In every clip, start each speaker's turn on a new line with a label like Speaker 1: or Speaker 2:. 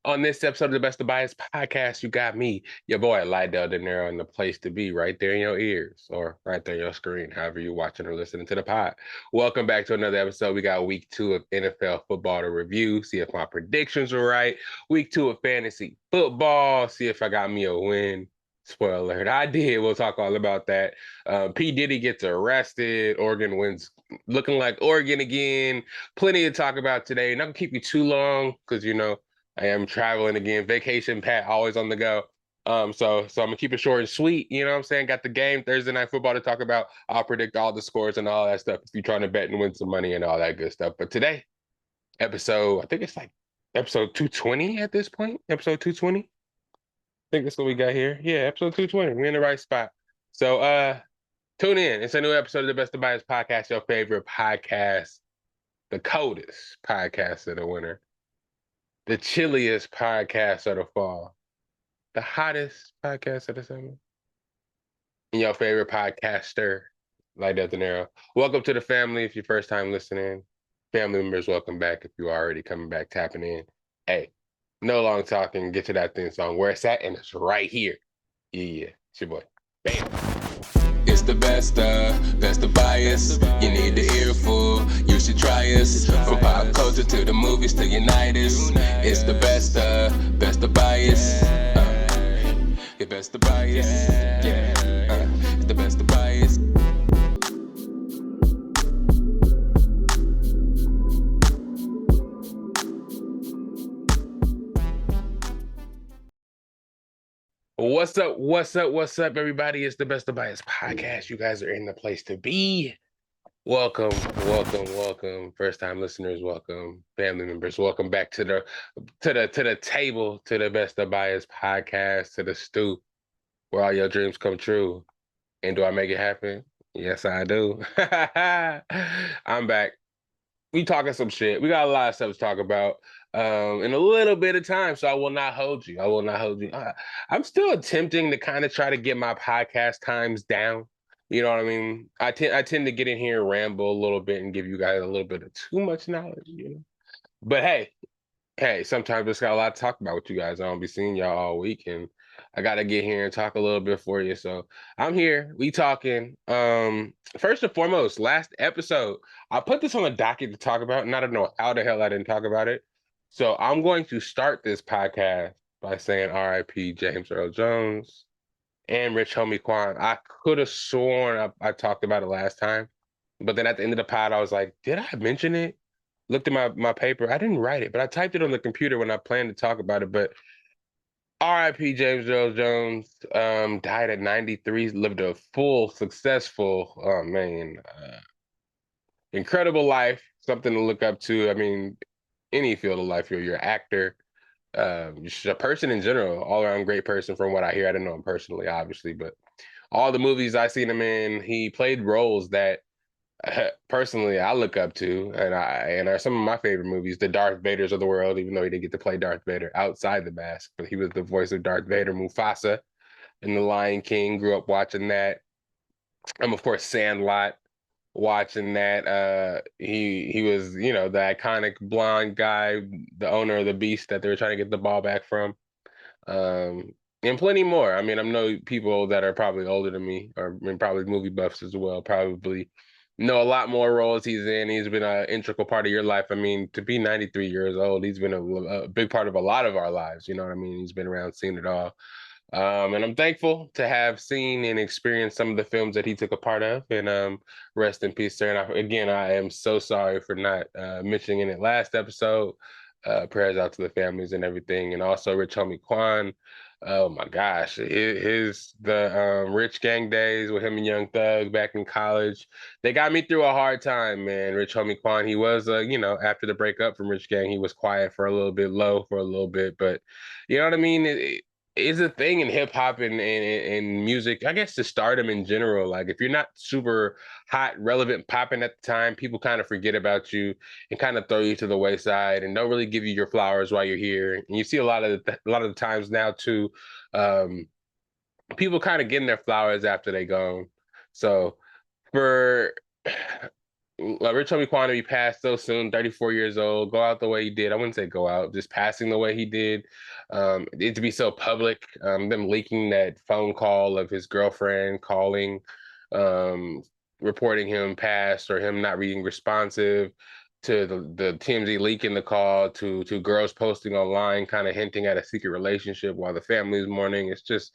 Speaker 1: On this episode of the Best of Bias Podcast, you got me, your boy Lydell Dinero, and the place to be right there in your ears or right there on your screen, however you're watching or listening to the pod. Welcome back to another episode. We got week 2 of NFL football to review, see if my predictions are right. Week 2 of fantasy football, see if I got me a win. Spoiler alert, I did. We'll talk all about that. P. Diddy gets arrested. Oregon wins, looking like Oregon again. Plenty to talk about today. Not gonna keep you too long because, I am traveling again. Vacation Pat, always on the go. So I'm gonna keep it short and sweet. You know what I'm saying? Got the game Thursday night football to talk about. I'll predict all the scores and all that stuff if you're trying to bet and win some money and all that good stuff. But today, I think it's like episode 220 at this point. Episode 220. I think that's what we got here. Yeah, episode 220. We're in the right spot. So tune in. It's a new episode of the Best of Bias Podcast, your favorite podcast, the coldest podcast of the winter. The chilliest podcast of the fall, the hottest podcast of the summer, and your favorite podcaster, Lydell Dinero. Welcome to the family if you're first time listening. Family members, welcome back if you're already coming back, tapping in. Hey, no long talking, get to that theme song. Where it's at, and it's right here. Yeah, it's your boy. Bam.
Speaker 2: It's the best of bias. You need the earful, you should try us. From pop culture to the movies to unite us. It's the best of bias. Your best of bias. Yeah, it's the best of bias.
Speaker 1: What's up, everybody? It's the Best of Bias Podcast. You guys are in the place to be. Welcome. First time listeners, welcome. Family members, welcome back to the table, to the Best of Bias Podcast, to the stoop, where all your dreams come true. And do I make it happen? Yes, I do. I'm back. We talking some shit. We got a lot of stuff to talk about in a little bit of time, so I will not hold you. I'm still attempting to kind of try to get my podcast times down. You know what I mean? I tend to get in here and ramble a little bit and give you guys a little bit of too much knowledge, But hey, sometimes it's got a lot to talk about with you guys. I don't be seeing y'all all week, and I gotta get here and talk a little bit for you. So I'm here. We talking. First and foremost, last episode, I put this on the docket to talk about, and I don't know how the hell I didn't talk about it. So I'm going to start this podcast by saying R.I.P. James Earl Jones and Rich Homie Quan. I could have sworn I talked about it last time, but then at the end of the pod, I was like, did I mention it? Looked at my paper. I didn't write it, but I typed it on the computer when I planned to talk about it. But R.I.P. James Earl Jones died at 93, lived a full, successful, incredible life, something to look up to. I mean, any field of life, you're an actor, just a person in general, all around great person from what I hear. I don't know him personally, obviously, but all the movies I seen him in, he played roles that personally I look up to, and are some of my favorite movies, the Darth Vaders of the world, even though he didn't get to play Darth Vader outside the mask, but he was the voice of Darth Vader, Mufasa in The Lion King. Grew up watching that. Of course, Sandlot, watching that. He was, the iconic blonde guy, the owner of the beast that they were trying to get the ball back from. And plenty more. I mean, I know people that are probably older than me, or probably movie buffs as well, probably know a lot more roles he's in. He's been an integral part of your life. I mean, to be 93 years old, he's been a big part of a lot of our lives. You know what I mean? He's been around, seen it all. And I'm thankful to have seen and experienced some of the films that he took a part of. And rest in peace, sir. And I am so sorry for not mentioning it last episode. Prayers out to the families and everything. And also Rich Homie Quan. Oh my gosh, the Rich Gang days with him and Young Thug back in college, they got me through a hard time, man. Rich Homie Quan, he was, after the breakup from Rich Gang, he was quiet for a little bit, low for a little bit, but you know what I mean? It's a thing in hip hop and music, I guess, to stardom in general. Like, if you're not super hot, relevant, popping at the time, people kind of forget about you and kind of throw you to the wayside and don't really give you your flowers while you're here. And you see a lot of the times now too, people kind of getting their flowers after they gone. So for Rich Homie Quan, he passed so soon, 34 years old, go out the way he did. I wouldn't say go out, just passing the way he did. It to be so public, them leaking that phone call of his girlfriend calling, um, reporting him passed or him not being responsive, to the TMZ leaking the call, to girls posting online kind of hinting at a secret relationship while the family is mourning. It's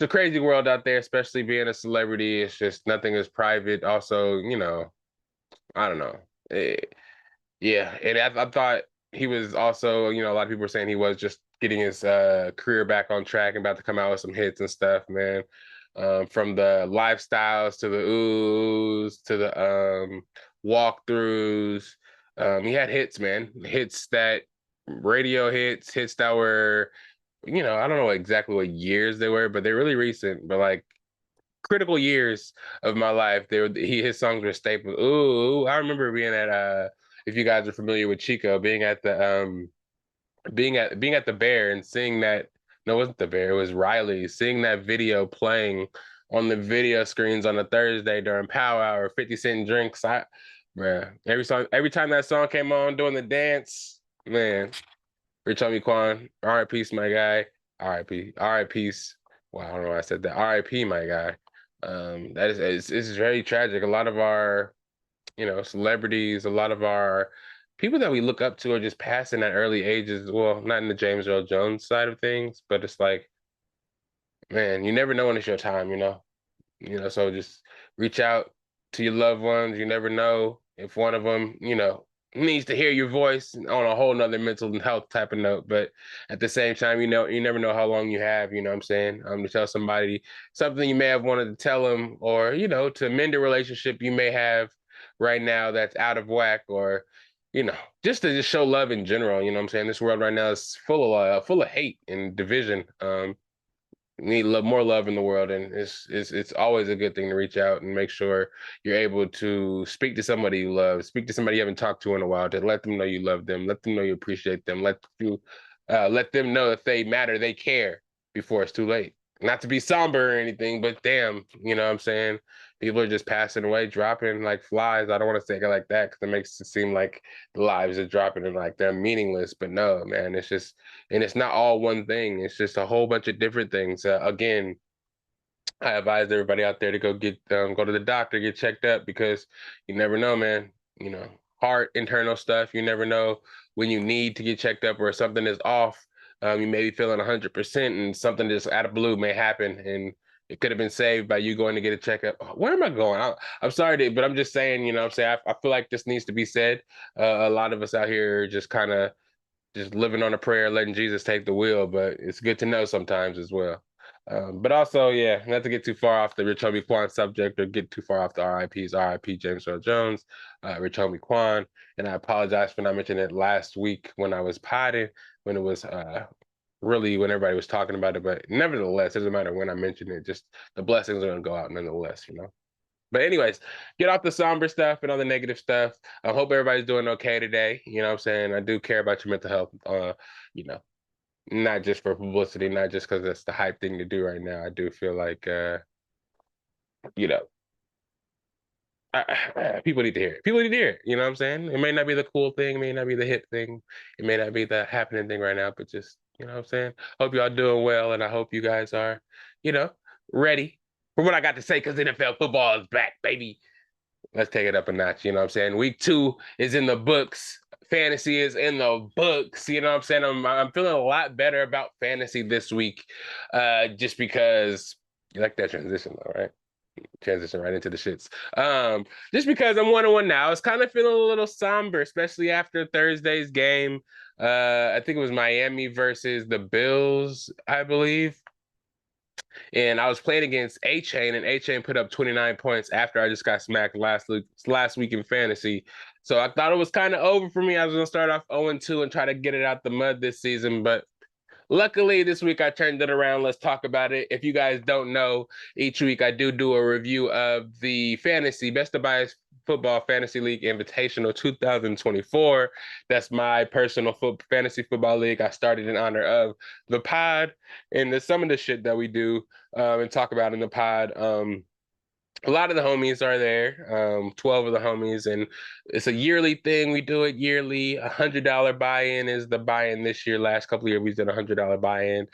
Speaker 1: a crazy world out there, especially being a celebrity. It's just nothing is private. Also, I don't know. Yeah, and I thought he was also, a lot of people were saying he was just getting his career back on track and about to come out with some hits and stuff, man. From the lifestyles to the oohs to the walkthroughs. He had hits, man. Hits that radio hits that were, I don't know exactly what years they were, but they're really recent. But like critical years of my life, his songs were staples. Ooh, I remember being at if you guys are familiar with Chico, being at the being at the Bear and seeing that. No, it wasn't the Bear, it was Riley, seeing that video playing on the video screens on a Thursday during Power Hour, 50 Cent drinks. Bruh, every time that song came on doing the dance, man. Rich Homie Quan, R.I.P. my guy. R.I.P. R.I.P. Wow, I don't know why I said that. R.I.P. my guy. That is very tragic. A lot of our, celebrities, a lot of our people that we look up to are just passing at early ages. Well, not in the James Earl Jones side of things, but it's like, man, you never know when it's your time, so just reach out to your loved ones. You never know if one of them, needs to hear your voice on a whole nother mental health type of note. But at the same time, you never know how long you have, you know what I'm saying? To tell somebody something you may have wanted to tell them, or, to mend a relationship you may have right now that's out of whack, or, just to just show love in general. You know what I'm saying? This world right now is full of hate and division. Need more love in the world, and it's always a good thing to reach out and make sure you're able to speak to somebody you love, speak to somebody you haven't talked to in a while, to let them know you love them, let them know you appreciate them, let them know that they matter, they care before it's too late. Not to be somber or anything, but damn, you know what I'm saying? People are just passing away, dropping like flies. I don't want to say it like that because it makes it seem like the lives are dropping and like they're meaningless. But no, man, and it's not all one thing. It's just a whole bunch of different things. Again, I advise everybody out there to go to the doctor, get checked up, because you never know, man. Heart, internal stuff. You never know when you need to get checked up or something is off. You may be feeling 100% and something just out of blue may happen, and it could have been saved by you going to get a checkup. Where am I going? I'm sorry, but I'm just saying, I'm saying I feel like this needs to be said. A lot of us out here are just kind of just living on a prayer, letting Jesus take the wheel, but it's good to know sometimes as well. But also, yeah, not to get too far off the Rich Homie Quan subject or get too far off the RIPs. RIP James Earl Jones, Rich Homie Quan. And I apologize for not mentioning it last week when I was potting, when it was really when everybody was talking about it. But nevertheless, it doesn't matter when I mention it, just the blessings are going to go out nonetheless, But anyways, get off the somber stuff and all the negative stuff. I hope everybody's doing okay today. You know what I'm saying? I do care about your mental health, you know, not just for publicity, not just because it's the hype thing to do right now. I do feel like, you know, people need to hear it. People need to hear it. You know what I'm saying? It may not be the cool thing, it may not be the hip thing, it may not be the happening thing right now, but just, you know what I'm saying? Hope y'all doing well, and I hope you guys are, ready for what I got to say, because NFL football is back, baby. Let's take it up a notch. You know what I'm saying? Week 2 is in the books. Fantasy is in the books. You know what I'm saying? I'm feeling a lot better about fantasy this week, just because you like that transition, though, right? Transition right into the shits. Just because I'm 1-1 now, it's kind of feeling a little somber, especially after Thursday's game. I think it was Miami versus the Bills, I believe. And I was playing against A-Chain, and A-Chain put up 29 points after I just got smacked last week in fantasy. So I thought it was kind of over for me. I was going to start off 0-2 and try to get it out the mud this season, but luckily this week I turned it around. Let's talk about it. If you guys don't know, each week I do a review of the fantasy Best of Bias Football Fantasy League Invitational 2024. That's my personal fantasy football league. I started in honor of the pod and some of the shit that we do and talk about in the pod. A lot of the homies are there, 12 of the homies, and it's a yearly thing. We do it yearly. $100 buy-in is the buy-in this year. Last couple of years, we did $100 buy-in.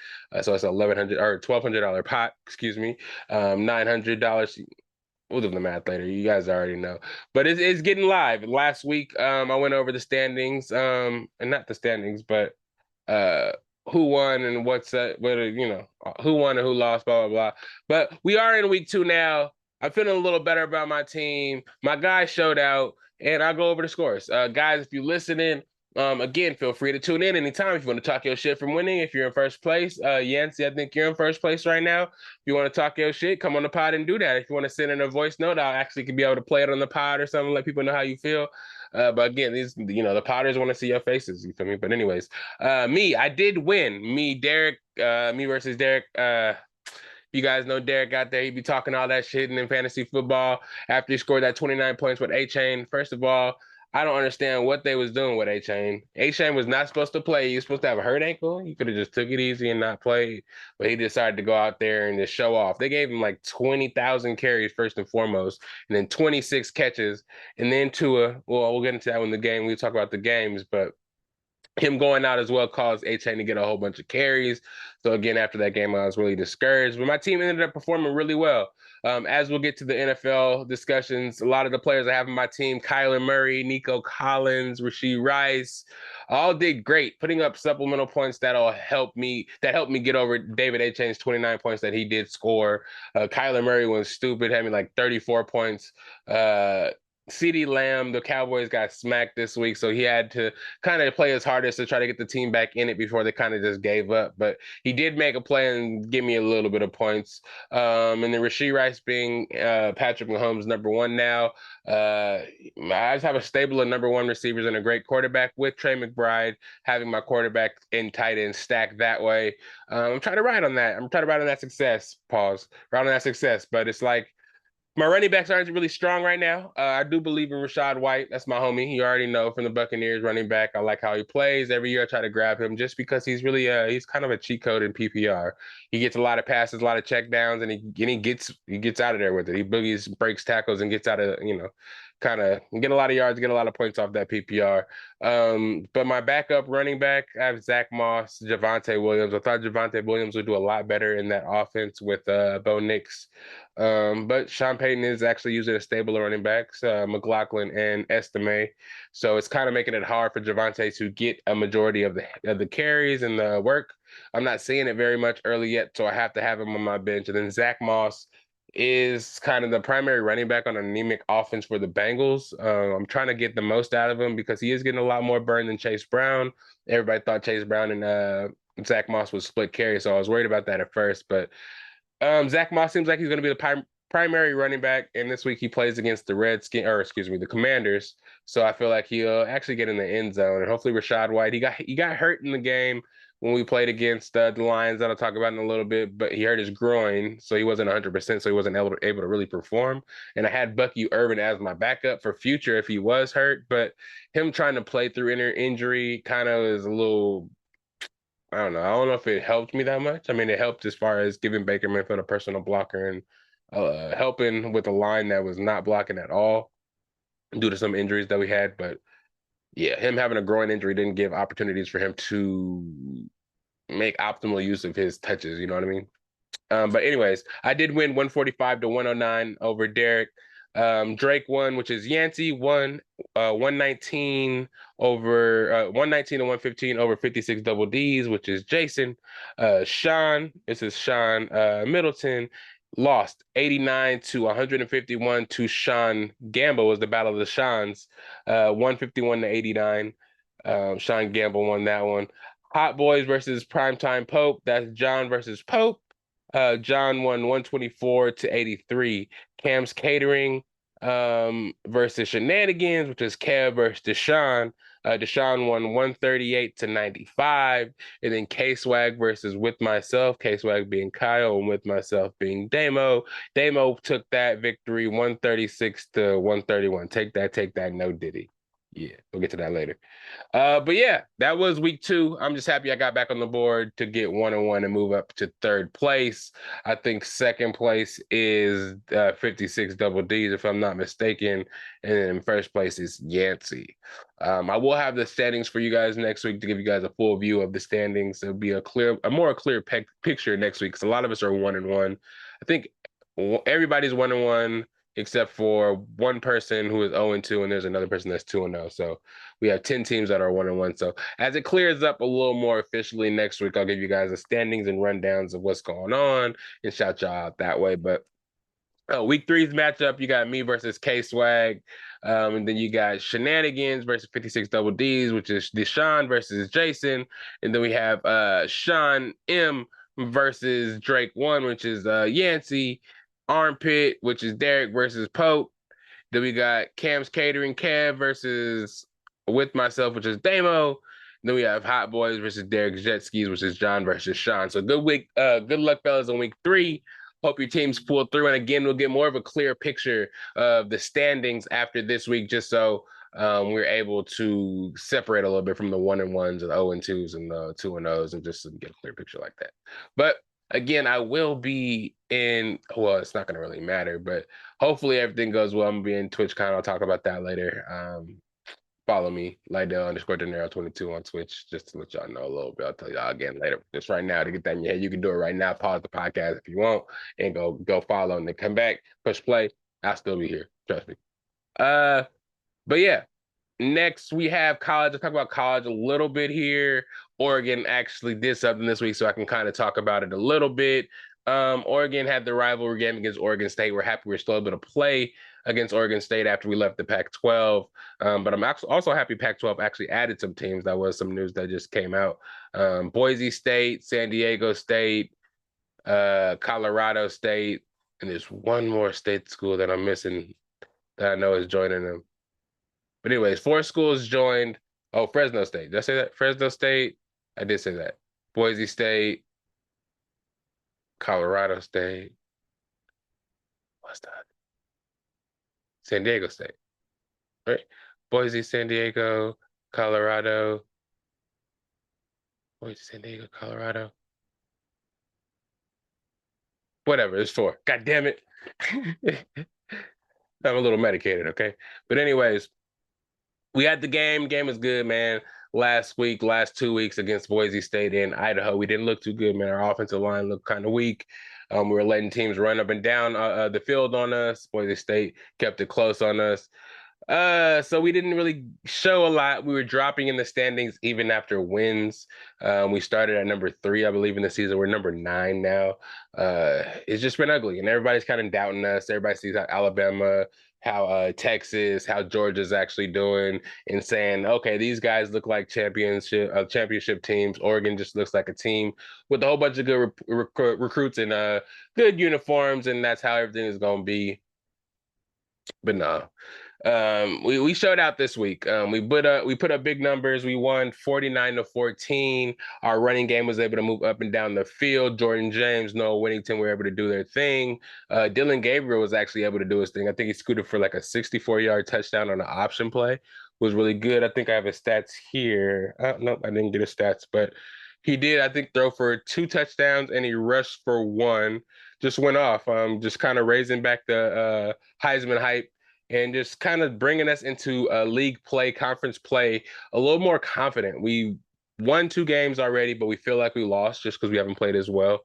Speaker 1: So it's $1,100 or $1,200 pot, excuse me. $900. We'll do the math later. You guys already know. But it's getting live. Last week, I went over the standings, and not the standings, but uh who won and who won and who lost, blah blah blah. But we are in week 2 now. I'm feeling a little better about my team. My guys showed out, and I'll go over the scores. Guys, if you're listening, again, feel free to tune in anytime if you want to talk your shit from winning. If you're in first place, Yancey, I think you're in first place right now. If you want to talk your shit, come on the pod and do that. If you want to send in a voice note, I'll actually be able to play it on the pod or something, let people know how you feel. But again, the potters want to see your faces. You feel me? But anyways, I did win. Me versus Derek. You guys know Derek got there. He'd be talking all that shit in fantasy football after he scored that 29 points with A-Chain. First of all, I don't understand what they was doing with A-Chain. A-Chain was not supposed to play. He was supposed to have a hurt ankle. He could have just took it easy and not played. But he decided to go out there and just show off. They gave him like 20,000 carries first and foremost, and then 26 catches. And then Tua, well, we'll get into that when the game, we talk about the games, but him going out as well caused A-Chain to get a whole bunch of carries. So again, after that game, I was really discouraged. But my team ended up performing really well. As we'll get to the NFL discussions, a lot of the players I have in my team, Kyler Murray, Nico Collins, Rashee Rice, all did great, putting up supplemental points that helped me get over David A-Chain's 29 points that he did score. Kyler Murray was stupid, had me like 34 points. CeeDee Lamb, the Cowboys got smacked this week, so he had to kind of play his hardest to try to get the team back in it before they kind of just gave up. But he did make a play and give me a little bit of points. And then Rashee Rice being Patrick Mahomes' #1 now. I just have a stable of #1 receivers and a great quarterback with Trey McBride having my quarterback and tight end stacked that way. I'm trying to ride on that. I'm trying to ride on that success. Pause. Ride on that success. But it's like, my running backs aren't really strong right now. I do believe in Rachaad White. That's my homie. You already know from the Buccaneers running back. I like how he plays. Every year I try to grab him just because he's really he's kind of a cheat code in PPR. He gets a lot of passes, a lot of check downs, and he gets out of there with it. He boogies, breaks tackles, and gets out of, kind of get a lot of yards, get a lot of points off that PPR. But my backup running back, I have Zach Moss, Javonte Williams. I thought Javonte Williams would do a lot better in that offense with Bo Nix. But Sean Payton is actually using a stable of running backs, McLaughlin and Estime. So it's kind of making it hard for Javonte to get a majority of the carries and the work. I'm not seeing it very much early yet, so I have to have him on my bench. And then Zach Moss is kind of the primary running back on an anemic offense for the Bengals. I'm trying to get the most out of him because he is getting a lot more burn than Chase Brown. Everybody thought Chase Brown and Zach Moss would split carry, so I was worried about that at first. But Zach Moss seems like he's going to be the primary running back, and this week he plays against the Commanders. So I feel like he'll actually get in the end zone, and hopefully Rachaad White. He got hurt in the game when we played against the Lions that I'll talk about in a little bit, but he hurt his groin, so he wasn't 100%, so he wasn't able to really perform. And I had Bucky Irvin as my backup for future if he was hurt, but him trying to play through injury kind of is a little, I don't know. I don't know if it helped me that much. I mean, it helped as far as giving Baker Mayfield a personal blocker and helping with a line that was not blocking at all due to some injuries that we had, but yeah, him having a groin injury didn't give opportunities for him to make optimal use of his touches. You know what I mean? But anyways, I did win 145-109 over Derek. Drake won, which is Yancey, won 119 over 119 to 115 over 56 double D's, which is Jason. Sean Middleton lost 89 to 151 to Sean Gamble. Was the battle of the Seans, 151 to 89. Sean Gamble won that one. Hot Boys versus Primetime Pope. That's John versus Pope. John won 124 to 83. Cam's Catering versus Shenanigans, which is Kev versus Deshaun. Deshaun won 138 to 95. And then K-Swag versus With Myself. K-Swag being Kyle and With Myself being Damo. Damo took that victory 136 to 131. Take that, no Diddy. Yeah, we'll get to that later. But yeah, that was week 2. I'm just happy I got back on the board to get 1-1 and move up to 3rd place. I think 2nd place is 56 Double D's, if I'm not mistaken. And then 1st place is Yancey. I will have the standings for you guys next week to give you guys a full view of the standings. It'll be a more clear picture next week because a lot of us are 1-1. I think everybody's 1-1 except for one person who is 0-2, and there's another person that's 2-0. So we have 10 teams that are 1-1. So as it clears up a little more officially next week, I'll give you guys the standings and rundowns of what's going on and shout y'all out that way. But week 3's matchup, you got me versus K-Swag. And then you got Shenanigans versus 56 Double D's, which is Deshaun versus Jason. And then we have Sean M versus Drake 1, which is Yancey. Armpit, which is Derek versus Pope. Then we got Cam's Catering Kev versus With Myself, which is Damo. Then we have Hot Boys versus Derek's Jet Skis, which is John versus Sean. So good week, good luck, fellas, on week 3. Hope your teams pull through. And again, we'll get more of a clear picture of the standings after this week, just so we're able to separate a little bit from the 1-1s and 0-2s and the 2-0s and just get a clear picture like that. But again, I will be well, it's not going to really matter, but hopefully everything goes well. I'm going to be in Twitchcon. I'll talk about that later. Follow me, Lydell_Dinero22 on Twitch, just to let y'all know a little bit. I'll tell y'all again later. Just right now to get that in your head. You can do it right now. Pause the podcast if you want and go follow and then come back, push play. I'll still be here. Trust me. But yeah. Next, we have college. I'll talk about college a little bit here. Oregon actually did something this week, so I can kind of talk about it a little bit. Oregon had the rivalry game against Oregon State. We're happy we're still able to play against Oregon State after we left the Pac-12. But I'm also happy Pac-12 actually added some teams. That was some news that just came out. Boise State, San Diego State, Colorado State, and there's one more state school that I'm missing that I know is joining them. But anyways, 4 schools joined. Oh, Fresno State. Did I say that? Fresno State. I did say that. Boise State. Colorado State. What's that? San Diego State. Right? Boise, San Diego, Colorado. Boise, San Diego, Colorado. Whatever, it's 4. God damn it. I'm a little medicated, okay? But anyways, we had the game. Game was good, man. Last 2 weeks against Boise State and Idaho, we didn't look too good, man. Our offensive line looked kind of weak. We were letting teams run up and down the field on us. Boise State kept it close on us. So we didn't really show a lot. We were dropping in the standings even after wins. We started at number 3, I believe, in the season. We're number 9 now. It's just been ugly, and everybody's kind of doubting us. Everybody sees how Alabama, how Texas, how Georgia's actually doing, and saying, okay, these guys look like championship teams. Oregon just looks like a team with a whole bunch of good recruits and good uniforms, and that's how everything is going to be. But no. We showed out this week. We put up big numbers. We won 49-14. Our running game was able to move up and down the field. Jordan James, Noah Whittington were able to do their thing. Dylan Gabriel was actually able to do his thing. I think he scooted for like a 64-yard touchdown on an option play. It was really good. I think I have his stats here. Nope, I didn't get his stats, but he did, I think, throw for 2 touchdowns and he rushed for 1. Just went off. Just kind of raising back the Heisman hype and just kind of bringing us into league play, conference play, a little more confident. We won 2 games already, but we feel like we lost just because we haven't played as well.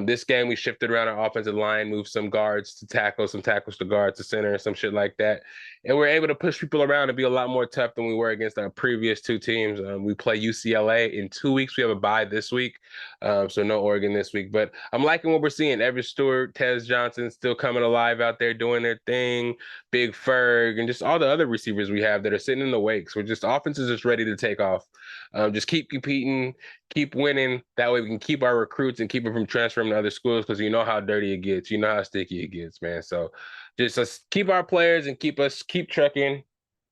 Speaker 1: This game, we shifted around our offensive line, moved some guards to tackle, some tackles to guards to center, and some shit like that. And we're able to push people around and be a lot more tough than we were against our previous 2 teams. We play UCLA in 2 weeks. We have a bye this week, so no Oregon this week. But I'm liking what we're seeing. Everett Stewart, Tez Johnson still coming alive out there doing their thing. Big Ferg, and just all the other receivers we have that are sitting in the wakes. We're just offense is just ready to take off. Just keep competing, keep winning. That way we can keep our recruits and keep them from transferring to other schools because you know how dirty it gets. You know how sticky it gets, man. So just keep our players and keep trucking.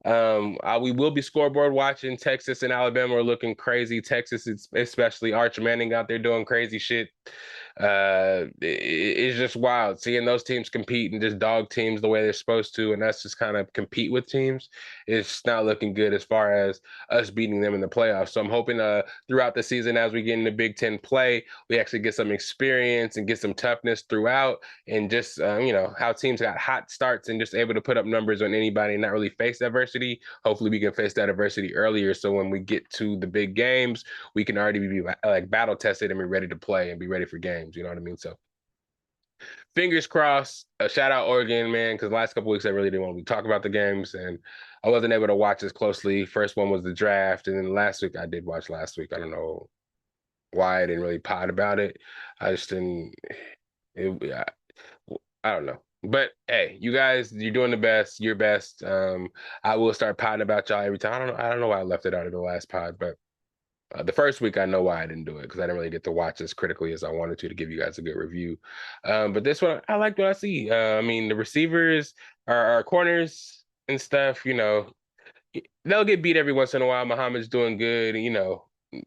Speaker 1: We will be scoreboard watching. Texas and Alabama are looking crazy. Texas, especially Arch Manning out there doing crazy shit. It's just wild seeing those teams compete and just dog teams the way they're supposed to, and us just kind of compete with teams. It's not looking good as far as us beating them in the playoffs. So I'm hoping throughout the season, as we get into Big Ten play, we actually get some experience and get some toughness throughout, and just how teams got hot starts and just able to put up numbers on anybody and not really face adversity. Hopefully we can face that adversity earlier, so when we get to the big games, we can already be like battle tested and be ready to play and be ready for games. You know what I mean? So fingers crossed. Shout out Oregon, man, because the last couple weeks I really didn't want to talk about the games, and I wasn't able to watch as closely. First one was the draft, and then last week I did watch last week. I don't know why I didn't really pod about it. I just didn't. I don't know. But hey, you guys, you're doing the best. Your best. I will start podding about y'all every time. I don't know why I left it out of the last pod, but the first week I know why I didn't do it, because I didn't really get to watch as critically as I wanted to give you guys a good review. But this one, I like what I see. I mean, the receivers, our corners and stuff, they'll get beat every once in a while. Muhammad's doing good.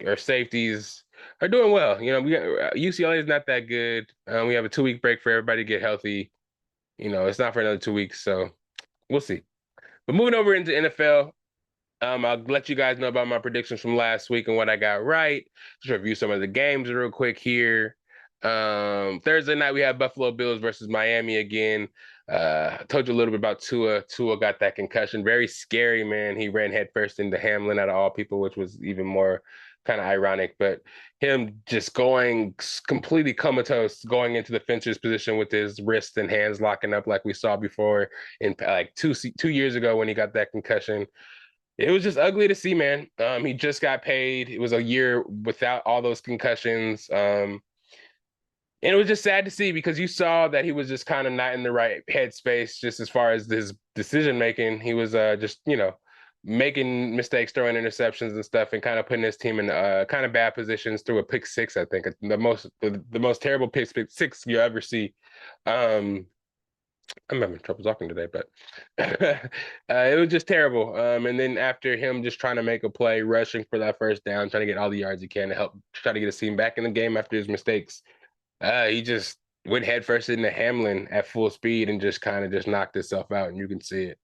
Speaker 1: Our safeties are doing well. We got UCLA is not that good. We have a 2-week break for everybody to get healthy. It's not for another 2 weeks, so we'll see. But moving over into NFL, I'll let you guys know about my predictions from last week and what I got right. Just review some of the games real quick here. Thursday night, we have Buffalo Bills versus Miami again. I told you a little bit about Tua. Tua got that concussion. Very scary, man. He ran headfirst into Hamlin out of all people, which was even more kind of ironic. But him just going completely comatose, going into the fencer's position with his wrists and hands locking up like we saw before in like 2 years ago when he got that concussion. It was just ugly to see, man. He just got paid. It was a year without all those concussions. And it was just sad to see, because you saw that he was just kind of not in the right headspace just as far as his decision making. He was just, making mistakes, throwing interceptions and stuff, and kind of putting his team in kind of bad positions through a pick six, I think. The most terrible pick six you ever see. I'm having trouble talking today, but it was just terrible. And then after him just trying to make a play, rushing for that first down, trying to get all the yards he can to help try to get his team back in the game after his mistakes, he just went headfirst into Hamlin at full speed and just kind of just knocked himself out, and you can see it.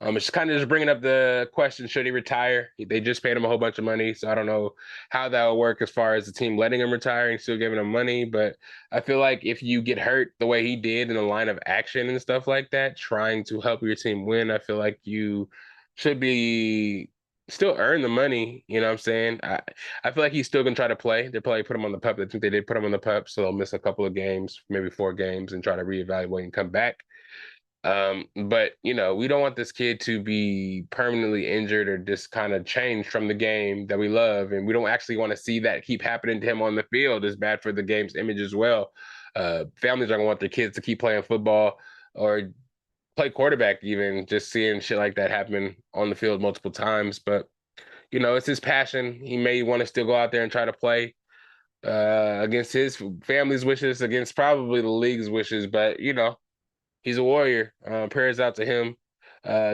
Speaker 1: It's kind of just bringing up the question, should he retire? They just paid him a whole bunch of money, so I don't know how that will work as far as the team letting him retire and still giving him money. But I feel like if you get hurt the way he did in the line of action and stuff like that, trying to help your team win, I feel like you should be still earn the money. You know what I'm saying? I feel like he's still gonna try to play. They probably put him on the pup. I think they did put him on the pup, so they'll miss a couple of games, maybe 4 games, and try to reevaluate and come back. But we don't want this kid to be permanently injured or just kind of changed from the game that we love, and we don't actually want to see that keep happening to him on the field. It's bad for the game's image as well. Families are gonna want their kids to keep playing football or play quarterback, even just seeing shit like that happen on the field multiple times. But it's his passion. He may want to still go out there and try to play against his family's wishes, against probably the league's wishes, but he's a warrior. Prayers out to him.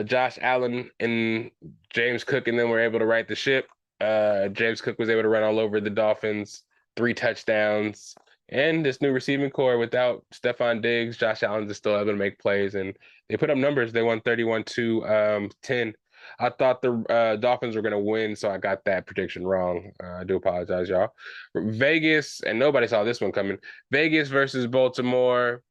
Speaker 1: Josh Allen and James Cook and them were able to right the ship. James Cook was able to run all over the Dolphins, 3 touchdowns. And this new receiving core without Stephon Diggs, Josh Allen is still able to make plays. And they put up numbers. They won 31-10. I thought the Dolphins were going to win, so I got that prediction wrong. I do apologize, y'all. Vegas, and nobody saw this one coming. Vegas versus Baltimore.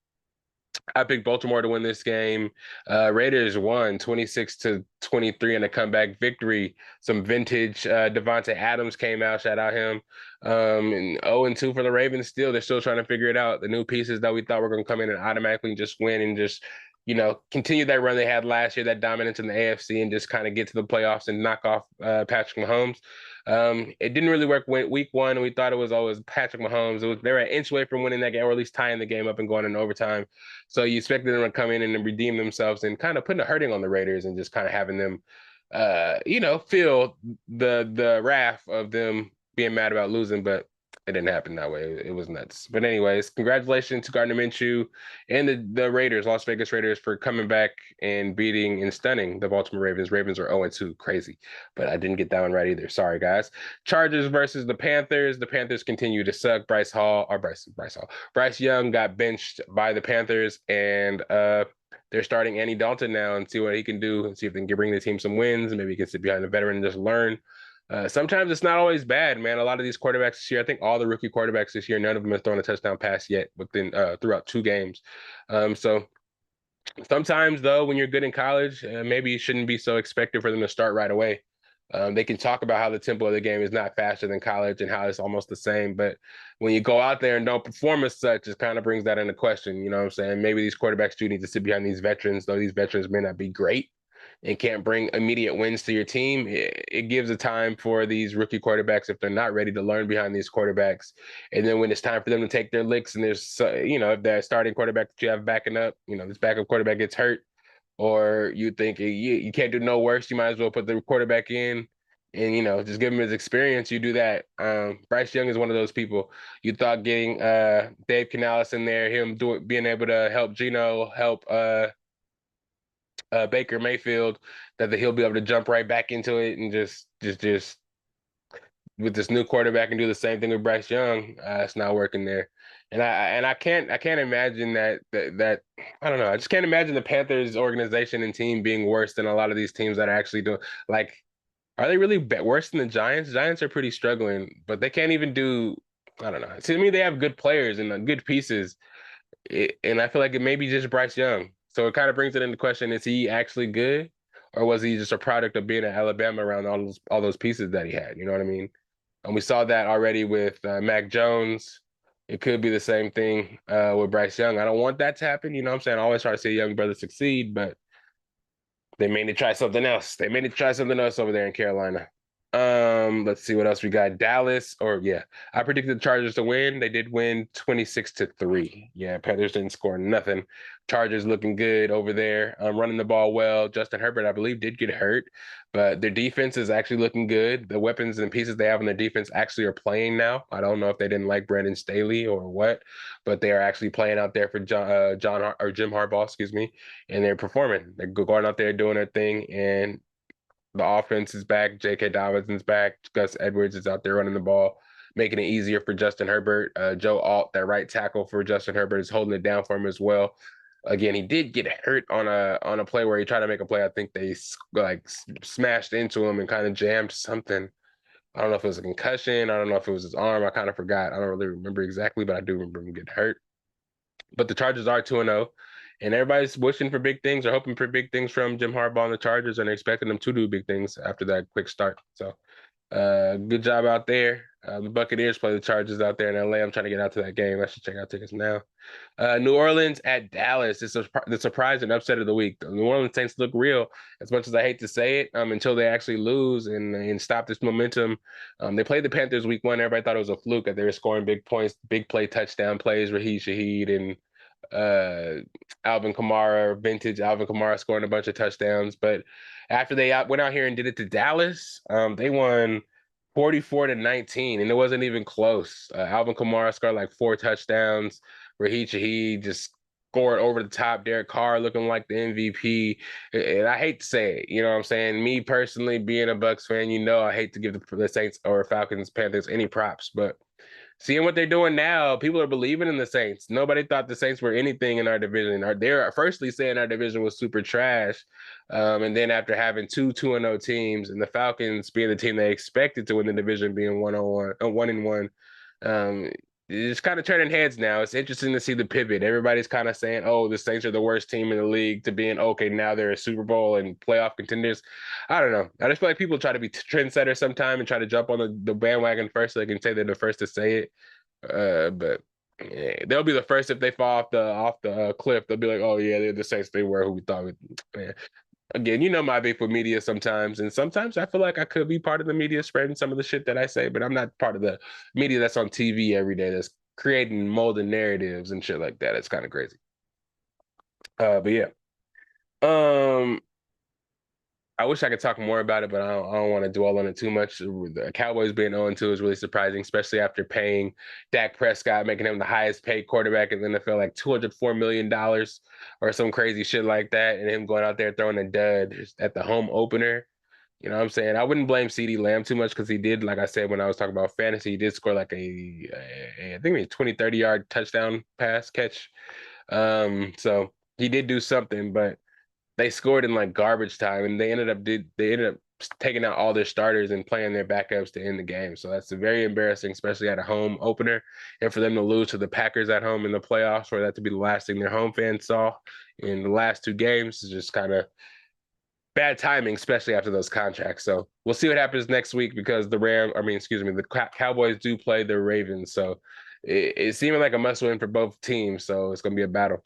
Speaker 1: I picked Baltimore to win this game. Raiders won 26-23 in a comeback victory. Some vintage Devontae Adams came out. Shout out him. And 0-2 for the Ravens still. They're still trying to figure it out. The new pieces that we thought were going to come in and automatically just win and just, continue that run they had last year, that dominance in the AFC, and just kind of get to the playoffs and knock off Patrick Mahomes. It didn't really work week 1, and we thought it was always Patrick Mahomes. They were an inch away from winning that game, or at least tying the game up and going into overtime. So you expected them to come in and redeem themselves and kind of putting a hurting on the Raiders and just kind of having them, feel the wrath of them being mad about losing. But it didn't happen that way. It was nuts. But anyways, congratulations to Gardner Minshew and the Raiders, Las Vegas Raiders, for coming back and beating and stunning the Baltimore Ravens. Ravens are 0-2. Crazy. But I didn't get that one right either. Sorry, guys. Chargers versus the Panthers. The Panthers continue to suck. Bryce Young got benched by the Panthers, and they're starting Andy Dalton now and see what he can do and see if they can bring the team some wins. Maybe he can sit behind the veteran and just learn. Sometimes it's not always bad, man. A lot of these quarterbacks this year, I think all the rookie quarterbacks this year, none of them have thrown a touchdown pass yet throughout 2 games. So sometimes, though, when you're good in college, maybe you shouldn't be so expected for them to start right away. They can talk about how the tempo of the game is not faster than college and how it's almost the same. But when you go out there and don't perform as such, it kind of brings that into question. You know what I'm saying? Maybe these quarterbacks do need to sit behind these veterans, though these veterans may not be great and can't bring immediate wins to your team. It gives a time for these rookie quarterbacks, if they're not ready, to learn behind these quarterbacks. And then when it's time for them to take their licks and there's, if that starting quarterback that you have backing up, this backup quarterback gets hurt, or you think you can't do no worse, you might as well put the quarterback in and, just give him his experience. You do that. Bryce Young is one of those people. You thought getting Dave Canales in there, being able to help Geno, help Baker Mayfield, that he'll be able to jump right back into it and just with this new quarterback and do the same thing with Bryce Young. It's not working there, and I can't imagine that I don't know. I just can't imagine the Panthers organization and team being worse than a lot of these teams that are actually doing. Like, are they really worse than the Giants? Giants are pretty struggling, but they can't even do. I don't know. To me, they have good players and good pieces, and I feel like it may be just Bryce Young. So it kind of brings it into question: is he actually good, or was he just a product of being at Alabama around all those pieces that he had? You know what I mean? And we saw that already with Mac Jones. It could be the same thing with Bryce Young. I don't want that to happen. You know what I'm saying? I always try to see a young brother succeed, but they made it try something else. They made it try something else over there in Carolina. Let's see what else we got. Dallas, I predicted the Chargers to win. They did win 26-3. Yeah, Panthers didn't score nothing. Chargers looking good over there, running the ball well. Justin Herbert, I believe, did get hurt, but their defense is actually looking good. The weapons and pieces they have on their defense actually are playing now. I don't know if they didn't like Brandon Staley or what, but they are actually playing out there for Jim Harbaugh, excuse me, and they're performing. They're going out there doing their thing, and the offense is back. J.K. Dobinson's back. Gus Edwards is out there running the ball, making it easier for Justin Herbert. Joe Alt, that right tackle for Justin Herbert, is holding it down for him as well. Again, he did get hurt on a play where he tried to make a play. I think they smashed into him and kind of jammed something. I don't know if it was a concussion. I don't know if it was his arm. I kind of forgot. I don't really remember exactly, but I do remember him getting hurt. But the Chargers are 2-0. And everybody's wishing for big things or hoping for big things from Jim Harbaugh and the Chargers, and expecting them to do big things after that quick start. So good job out there. The Buccaneers play the Chargers out there in LA. I'm trying to get out to that game. I should check out tickets now. New Orleans at Dallas. It's the surprise and upset of the week. The New Orleans Saints look real, as much as I hate to say it, until they actually lose and stop this momentum. They played the Panthers week 1. Everybody thought it was a fluke that they were scoring big points, big play touchdown plays. Raheem Shaheed and Alvin Kamara, vintage Alvin Kamara, scoring a bunch of touchdowns. But after they went out here and did it to Dallas, they won 44-19, and it wasn't even close. Alvin Kamara scored like 4 touchdowns. Raheem Shaheed just scored over the top. Derek Carr looking like the MVP. And I hate to say it, you know what I'm saying? Me personally, being a Bucs fan, I hate to give the Saints or Falcons, Panthers any props, but seeing what they're doing now, people are believing in the Saints. Nobody thought the Saints were anything in our division. They're firstly saying our division was super trash. And then after having 2-0 teams and the Falcons being the team they expected to win the division, being 1-1, it's kind of turning heads now. It's interesting to see the pivot. Everybody's kind of saying, oh, the Saints are the worst team in the league, to being, okay, now they're a Super Bowl and playoff contenders. I don't know. I just feel like people try to be trendsetters sometime and try to jump on the bandwagon first so they can say they're the first to say it. But yeah, they'll be the first if they fall off the cliff. They'll be like, oh, yeah, they're the Saints. They were who we thought. Yeah. Again, my beef with media sometimes, and sometimes I feel like I could be part of the media spreading some of the shit that I say, but I'm not part of the media that's on TV every day that's creating molding narratives and shit like that. It's kind of crazy. But yeah. I wish I could talk more about it, but I don't want to dwell on it too much. The Cowboys being 0-2 is really surprising, especially after paying Dak Prescott, making him the highest paid quarterback in the NFL, like $204 million or some crazy shit like that, and him going out there throwing a dud at the home opener. You know what I'm saying? I wouldn't blame CeeDee Lamb too much because he did, like I said, when I was talking about fantasy, he did score like I think a 20, 30-yard touchdown pass catch. So he did do something, but they scored in like garbage time, and they ended up taking out all their starters and playing their backups to end the game. So that's very embarrassing, especially at a home opener, and for them to lose to the Packers at home in the playoffs, for that to be the last thing their home fans saw in the last two games, is just kind of bad timing, especially after those contracts. So we'll see what happens next week because the Cowboys do play the Ravens. So it seemed like a must win for both teams. So it's going to be a battle.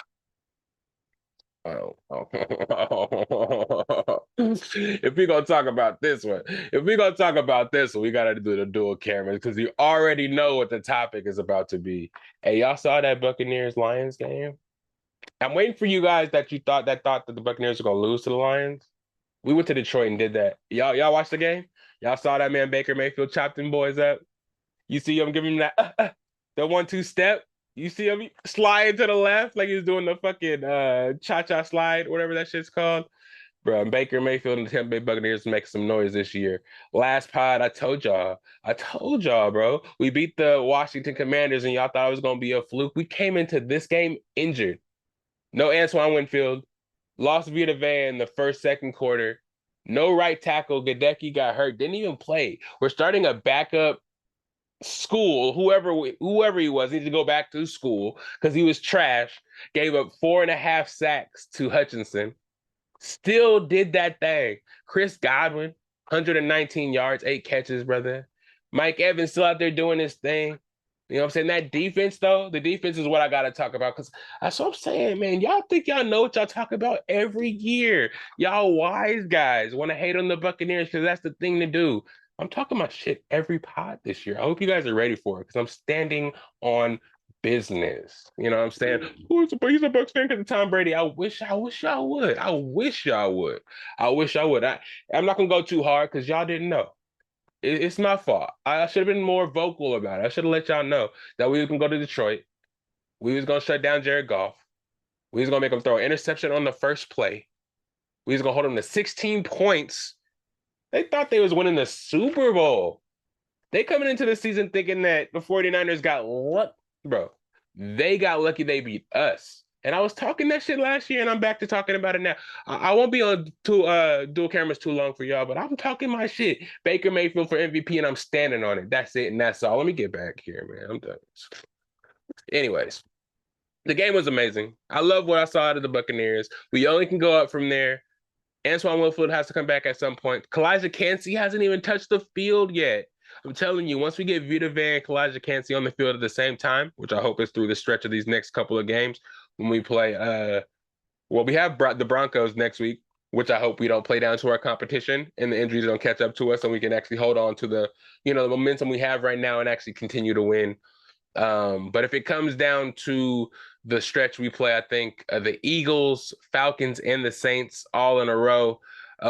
Speaker 1: Oh. If we're gonna talk about this one, we gotta do the dual cameras because you already know what the topic is about to be. Hey, y'all saw that Buccaneers Lions game? I'm waiting for you guys that thought that the Buccaneers were gonna lose to the Lions. We went to Detroit and did that. Y'all watched the game? Y'all saw that man Baker Mayfield chopped them boys up? You see him giving him that the 1-2 step? You see him slide to the left like he's doing the fucking cha-cha slide, whatever that shit's called. Bro, Baker Mayfield and the Tampa Bay Buccaneers make some noise this year. Last pod, I told y'all, bro. We beat the Washington Commanders and y'all thought it was going to be a fluke. We came into this game injured. No Antoine Winfield. Lost Vita Vea in the second quarter. No right tackle. Gadecki got hurt. Didn't even play. We're starting a backup school. Whoever he was, needs to go back to school because he was trash. Gave up 4.5 sacks to Hutchinson. Still did that thing. Chris Godwin, 119 yards, 8 catches, brother. Mike Evans still out there doing his thing. You know what I'm saying? That defense, though, the defense is what I got to talk about because that's what I'm saying, man. Y'all think y'all know what y'all talk about every year. Y'all wise guys want to hate on the Buccaneers because that's the thing to do. I'm talking about shit every pod this year. I hope you guys are ready for it because I'm standing on business. You know what I'm saying? He's a Bucs fan because of Tom Brady. I wish y'all would. I'm not going to go too hard because y'all didn't know. It's my fault. I should have been more vocal about it. I should have let y'all know that we was gonna go to Detroit. We was gonna shut down Jared Goff. We was gonna make him throw an interception on the first play. We was gonna hold him to 16 points. They thought they was winning the Super Bowl. They coming into the season thinking that the 49ers got luck, bro. They got lucky they beat us. And I was talking that shit last year, and I'm back to talking about it now. I won't be on dual cameras too long for y'all, but I'm talking my shit. Baker Mayfield for MVP, and I'm standing on it. That's it, and that's all. Let me get back here, man. I'm done. Anyways, the game was amazing. I love what I saw out of the Buccaneers. We only can go up from there. Antoine Winfield has to come back at some point. Kalijah Kancey hasn't even touched the field yet. I'm telling you, once we get Vita Vea and Kalijah Kancey on the field at the same time, which I hope is through the stretch of these next couple of games, when we play, we have the Broncos next week, which I hope we don't play down to our competition and the injuries don't catch up to us and we can actually hold on to the momentum we have right now and actually continue to win. But if it comes down to the stretch we play, I think the Eagles, Falcons, and the Saints all in a row,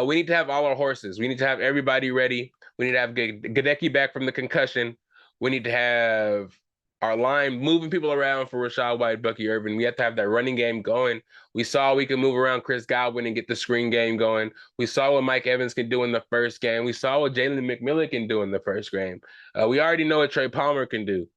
Speaker 1: we need to have all our horses. We need to have everybody ready. We need to have Gadecki back from the concussion. We need to have our line moving people around for Rachaad White, Bucky Irvin. We have to have that running game going. We saw we can move around Chris Godwin and get the screen game going. We saw what Mike Evans can do in the first game. We saw what Jalen McMillan can do in the first game. We already know what Trey Palmer can do.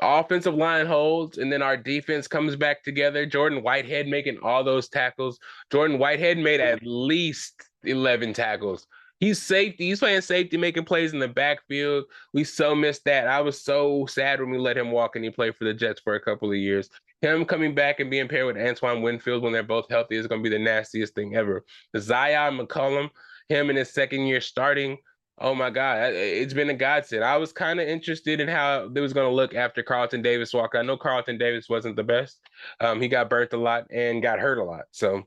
Speaker 1: Offensive line holds, and then our defense comes back together. Jordan Whitehead making all those tackles. Jordan Whitehead made at least 11 tackles. He's safety. He's playing safety, making plays in the backfield. We so missed that. I was so sad when we let him walk and he played for the Jets for a couple of years. Him coming back and being paired with Antoine Winfield when they're both healthy is going to be the nastiest thing ever. Zion McCollum, him in his second year starting, oh my God, it's been a godsend. I was kind of interested in how it was going to look after Carlton Davis walked. I know Carlton Davis wasn't the best. He got burnt a lot and got hurt a lot. So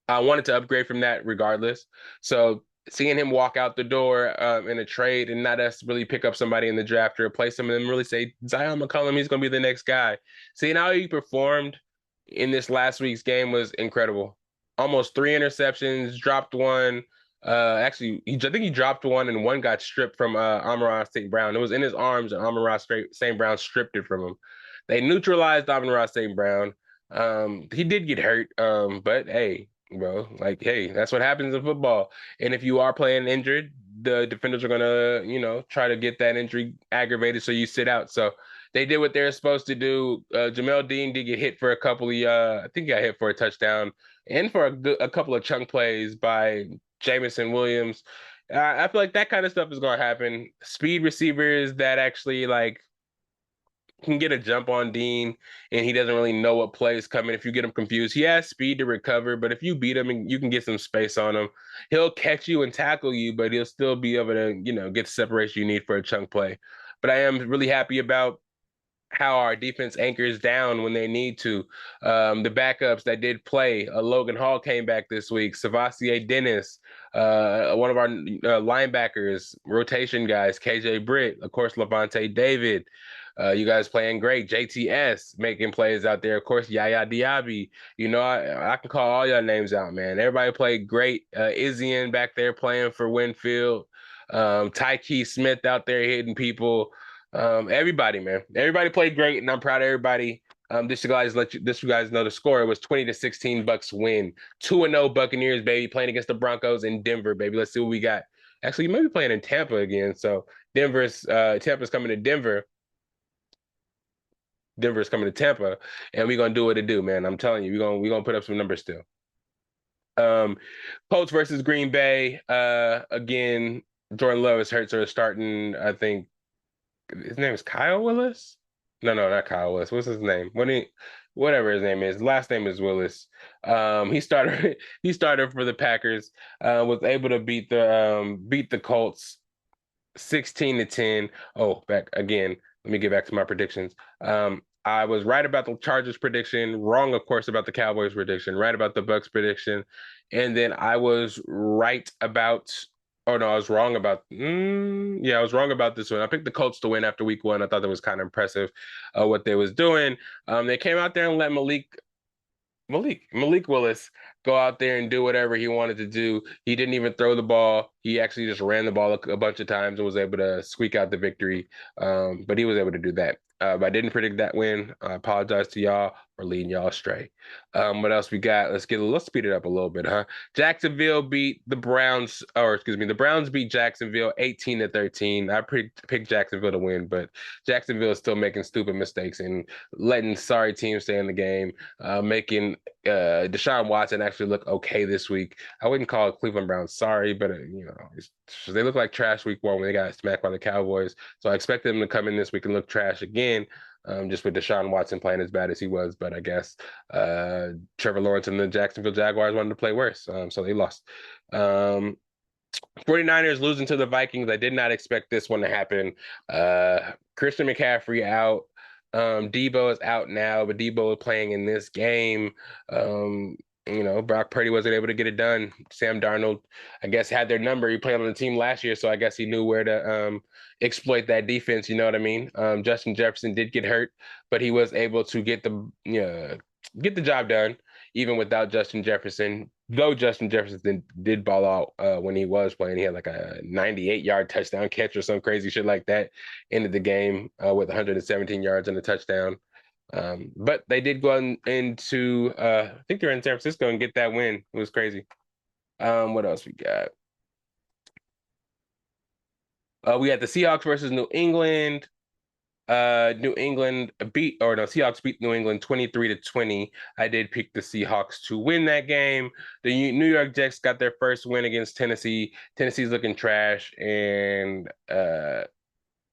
Speaker 1: I wanted to upgrade from that regardless. So seeing him walk out the door in a trade and not us really pick up somebody in the draft or replace him and then really say, Zion McCollum, he's going to be the next guy. Seeing how he performed in this last week's game was incredible. Almost 3 interceptions, dropped one. Actually, I think he dropped one, and one got stripped from Amon-Ra St. Brown. It was in his arms, and Amon-Ra St. Brown stripped it from him. They neutralized Amon-Ra St. Brown. He did get hurt, but hey, bro, like, hey, that's what happens in football. And if you are playing injured, the defenders are gonna, try to get that injury aggravated so you sit out. So they did what they're supposed to do. Jamel Dean did get hit for a couple of, I think he got hit for a touchdown and for a couple of chunk plays by Jameson Williams. I feel like that kind of stuff is going to happen. Speed receivers that actually like can get a jump on Dean, and he doesn't really know what play is coming. If you get him confused, he has speed to recover, but if you beat him and you can get some space on him, he'll catch you and tackle you, but he'll still be able to, get the separation you need for a chunk play. But I am really happy about how our defense anchors down when they need to. The backups that did play, Logan Hall came back this week, Savassier Dennis, one of our linebackers, rotation guys, KJ Britt, of course, Levante David. You guys playing great. JTS making plays out there. Of course, Yaya Diaby. I can call all your names out, man. Everybody played great. Izzian back there playing for Winfield. Tyke Smith out there hitting people. Everybody, man. Everybody played great, and I'm proud of everybody. This you guys know the score. It was 20-16 Bucks win. 2-0 Buccaneers, baby, playing against the Broncos in Denver, baby. Let's see what we got. Actually, you might be playing in Tampa again. So Tampa's coming to Denver. Denver's coming to Tampa, and we're gonna do what it do, man. I'm telling you, we're gonna put up some numbers still. Colts versus Green Bay. Again, Jordan Love is hurt, so starting, I think his name is Kyle Willis. No, not Kyle Willis. What's his name? Whatever his name is. Last name is Willis. He started for the Packers. Was able to beat the Colts 16-10. Oh, back again. Let me get back to my predictions. I was right about the Chargers prediction, wrong, of course, about the Cowboys prediction, right about the Bucks prediction, and then I was right about. Oh no, I was wrong about. I was wrong about this one. I picked the Colts to win after week 1. I thought that was kind of impressive, what they was doing. They came out there and let Malik Willis go out there and do whatever he wanted to do. He didn't even throw the ball. He actually just ran the ball a bunch of times and was able to squeak out the victory. But he was able to do that. But I didn't predict that win. I apologize to y'all for leading y'all astray. What else we got? Let's speed it up a little bit, huh? Jacksonville beat the Browns, the Browns beat Jacksonville 18-13. I picked Jacksonville to win, but Jacksonville is still making stupid mistakes and letting sorry teams stay in the game, making Deshaun Watson actually look okay this week. I wouldn't call Cleveland Browns sorry, but they look like trash week 1 when they got smacked by the Cowboys. So I expect them to come in this week and look trash again. Just with Deshaun Watson playing as bad as he was, but I guess Trevor Lawrence and the Jacksonville Jaguars wanted to play worse, so they lost. 49ers losing to the Vikings. I did not expect this one to happen. Christian McCaffrey out. Debo is out now, but Debo is playing in this game. Brock Purdy wasn't able to get it done. Sam Darnold, I guess, had their number. He played on the team last year, so I guess he knew where to exploit that defense. You know what I mean? Justin Jefferson did get hurt, but he was able to get the job done, even without Justin Jefferson. Though Justin Jefferson did ball out when he was playing. He had like a 98-yard touchdown catch or some crazy shit like that. Ended the game with 117 yards and a touchdown. But they did go into I think they're in San Francisco and get that win. It was crazy. What else we got? We had the Seahawks versus New England. Seahawks beat New England 23-20. I did pick the Seahawks to win that game. The New York Jets got their first win against Tennessee. Tennessee's looking trash, and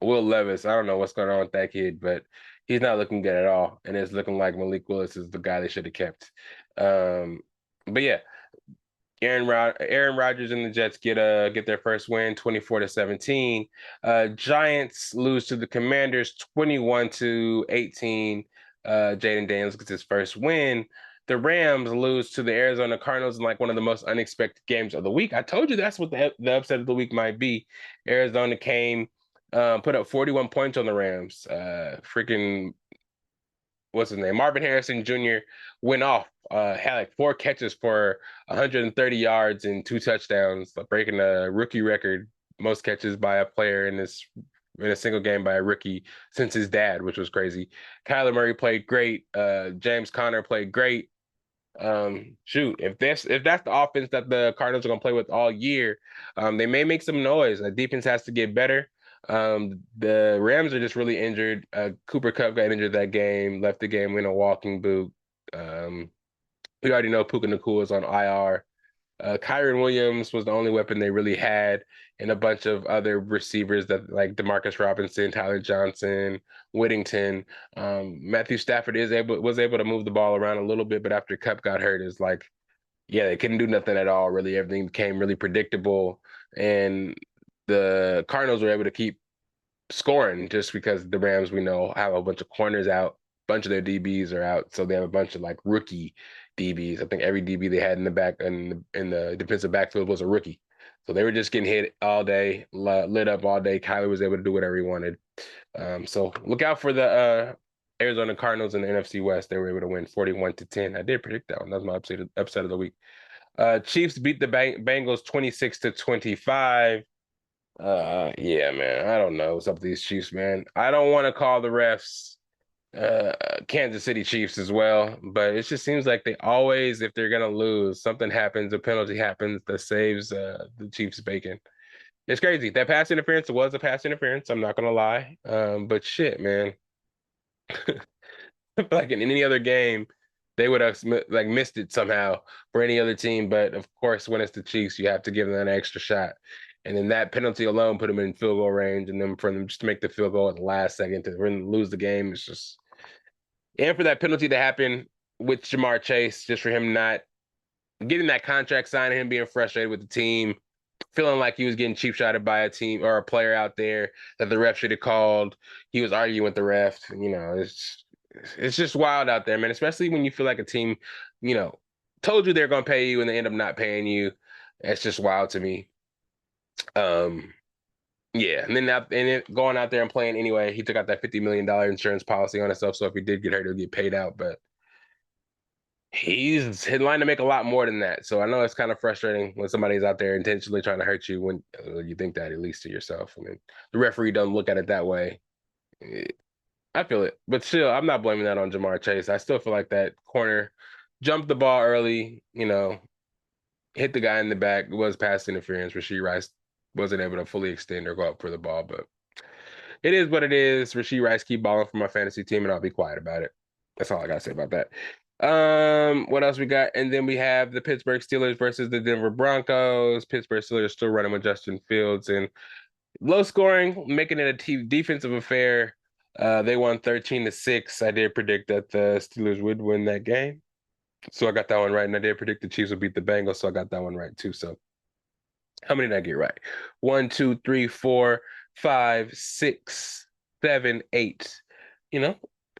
Speaker 1: Will Levis, I don't know what's going on with that kid, but he's not looking good at all. And it's looking like Malik Willis is the guy they should have kept. But yeah, Aaron Rodgers and the Jets get their first win, 24-17. Giants lose to the Commanders, 21-18. Jaden Daniels gets his first win. The Rams lose to the Arizona Cardinals in like one of the most unexpected games of the week. I told you that's what the upset of the week might be. Arizona came, put up 41 points on the Rams. What's his name? Marvin Harrison Jr. went off had like 4 catches for 130 yards and 2 touchdowns, breaking a rookie record, most catches by a player in a single game by a rookie since his dad, which was crazy. Kyler Murray played great. James Conner played great. Shoot, if that's the offense that the Cardinals are gonna play with all year, they may make some noise. The defense has to get better. The Rams are just really injured. Cooper Kupp got injured that game, left the game in a walking boot. We already know Puka Nacua is on IR. Kyron Williams was the only weapon they really had, and a bunch of other receivers that like Demarcus Robinson, Tyler Johnson, Whittington. Matthew Stafford was able to move the ball around a little bit, but after Kupp got hurt, it's like, yeah, they couldn't do nothing at all. Really, everything became really predictable, and the Cardinals were able to keep scoring just because the Rams, we know, have a bunch of corners out, a bunch of their DBs are out, so they have a bunch of like rookie DBs. I think every DB they had in the back in the defensive backfield was a rookie, so they were just getting hit all day, lit up all day. Kyler was able to do whatever he wanted. So look out for the Arizona Cardinals in the NFC West. They were able to win 41-10. I did predict that one. That was my upset of the week. Chiefs beat the Bengals 26-25. Yeah, man. I don't know what's up with these Chiefs, man. I don't want to call the refs Kansas City Chiefs as well, but it just seems like they always, if they're gonna lose, something happens, a penalty happens that saves the Chiefs' bacon. It's crazy. That pass interference was a pass interference. I'm not gonna lie. But shit, man. Like in any other game, they would have like missed it somehow for any other team. But of course, when it's the Chiefs, you have to give them an extra shot. And then that penalty alone put them in field goal range, and then for them just to make the field goal at the last second to lose the game, it's just. And for that penalty to happen with Jamar Chase, just for him not getting that contract signed, him being frustrated with the team, feeling like he was getting cheap shotted by a team or a player out there that the ref should have called. He was arguing with the ref. You know, it's just wild out there, man. Especially when you feel like a team, you know, told you they're gonna pay you and they end up not paying you. It's just wild to me. Yeah, and then going out there and playing anyway, he took out that $50 million insurance policy on himself. So if he did get hurt, he'll get paid out. But he's in line to make a lot more than that. So I know it's kind of frustrating when somebody's out there intentionally trying to hurt you when you think that at least to yourself. I mean, the referee doesn't look at it that way. I feel it, but still, I'm not blaming that on Jamar Chase. I still feel like that corner jumped the ball early, you know, hit the guy in the back. It was pass interference. Rashee Rice wasn't able to fully extend or go up for the ball, but it is what it is. Rashee Rice keep balling for my fantasy team, and I'll be quiet about it. That's all I gotta say about that. What else we got? And then we have the Pittsburgh Steelers versus the Denver Broncos. Pittsburgh Steelers still running with Justin Fields and low scoring, making it a defensive affair. They won 13-6. I did predict that the Steelers would win that game, so I got that one right. And I did predict the Chiefs would beat the Bengals, so I got that one right too. So how many did I get right? 1, 2, 3, 4, 5, 6, 7, 8. You know,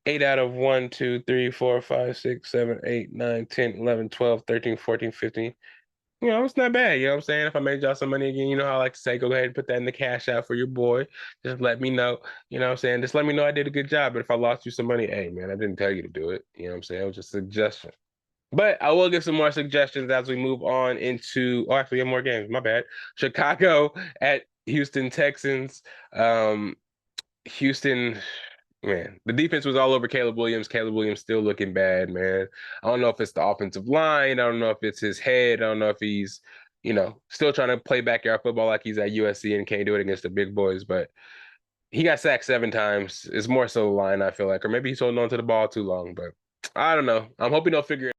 Speaker 1: 8 out of 1, 2, 3, 4, 5, 6, 7, 8, 9, 10, 11, 12, 13, 14, 15. You know, it's not bad. You know what I'm saying? If I made y'all some money again, you know how I like to say, go ahead and put that in the cash out for your boy. Just let me know. You know what I'm saying? Just let me know I did a good job. But if I lost you some money, hey, man, I didn't tell you to do it. You know what I'm saying? It was just a suggestion. But I will give some more suggestions as we move on into. Oh, actually, we have more games. My bad. Chicago at Houston Texans. Houston, man, the defense was all over Caleb Williams. Caleb Williams still looking bad, man. I don't know if it's the offensive line. I don't know if it's his head. I don't know if he's, you know, still trying to play backyard football like he's at USC and can't do it against the big boys. But he got sacked 7 times. It's more so the line, I feel like. Or maybe he's holding on to the ball too long. But I don't know. I'm hoping they'll figure it.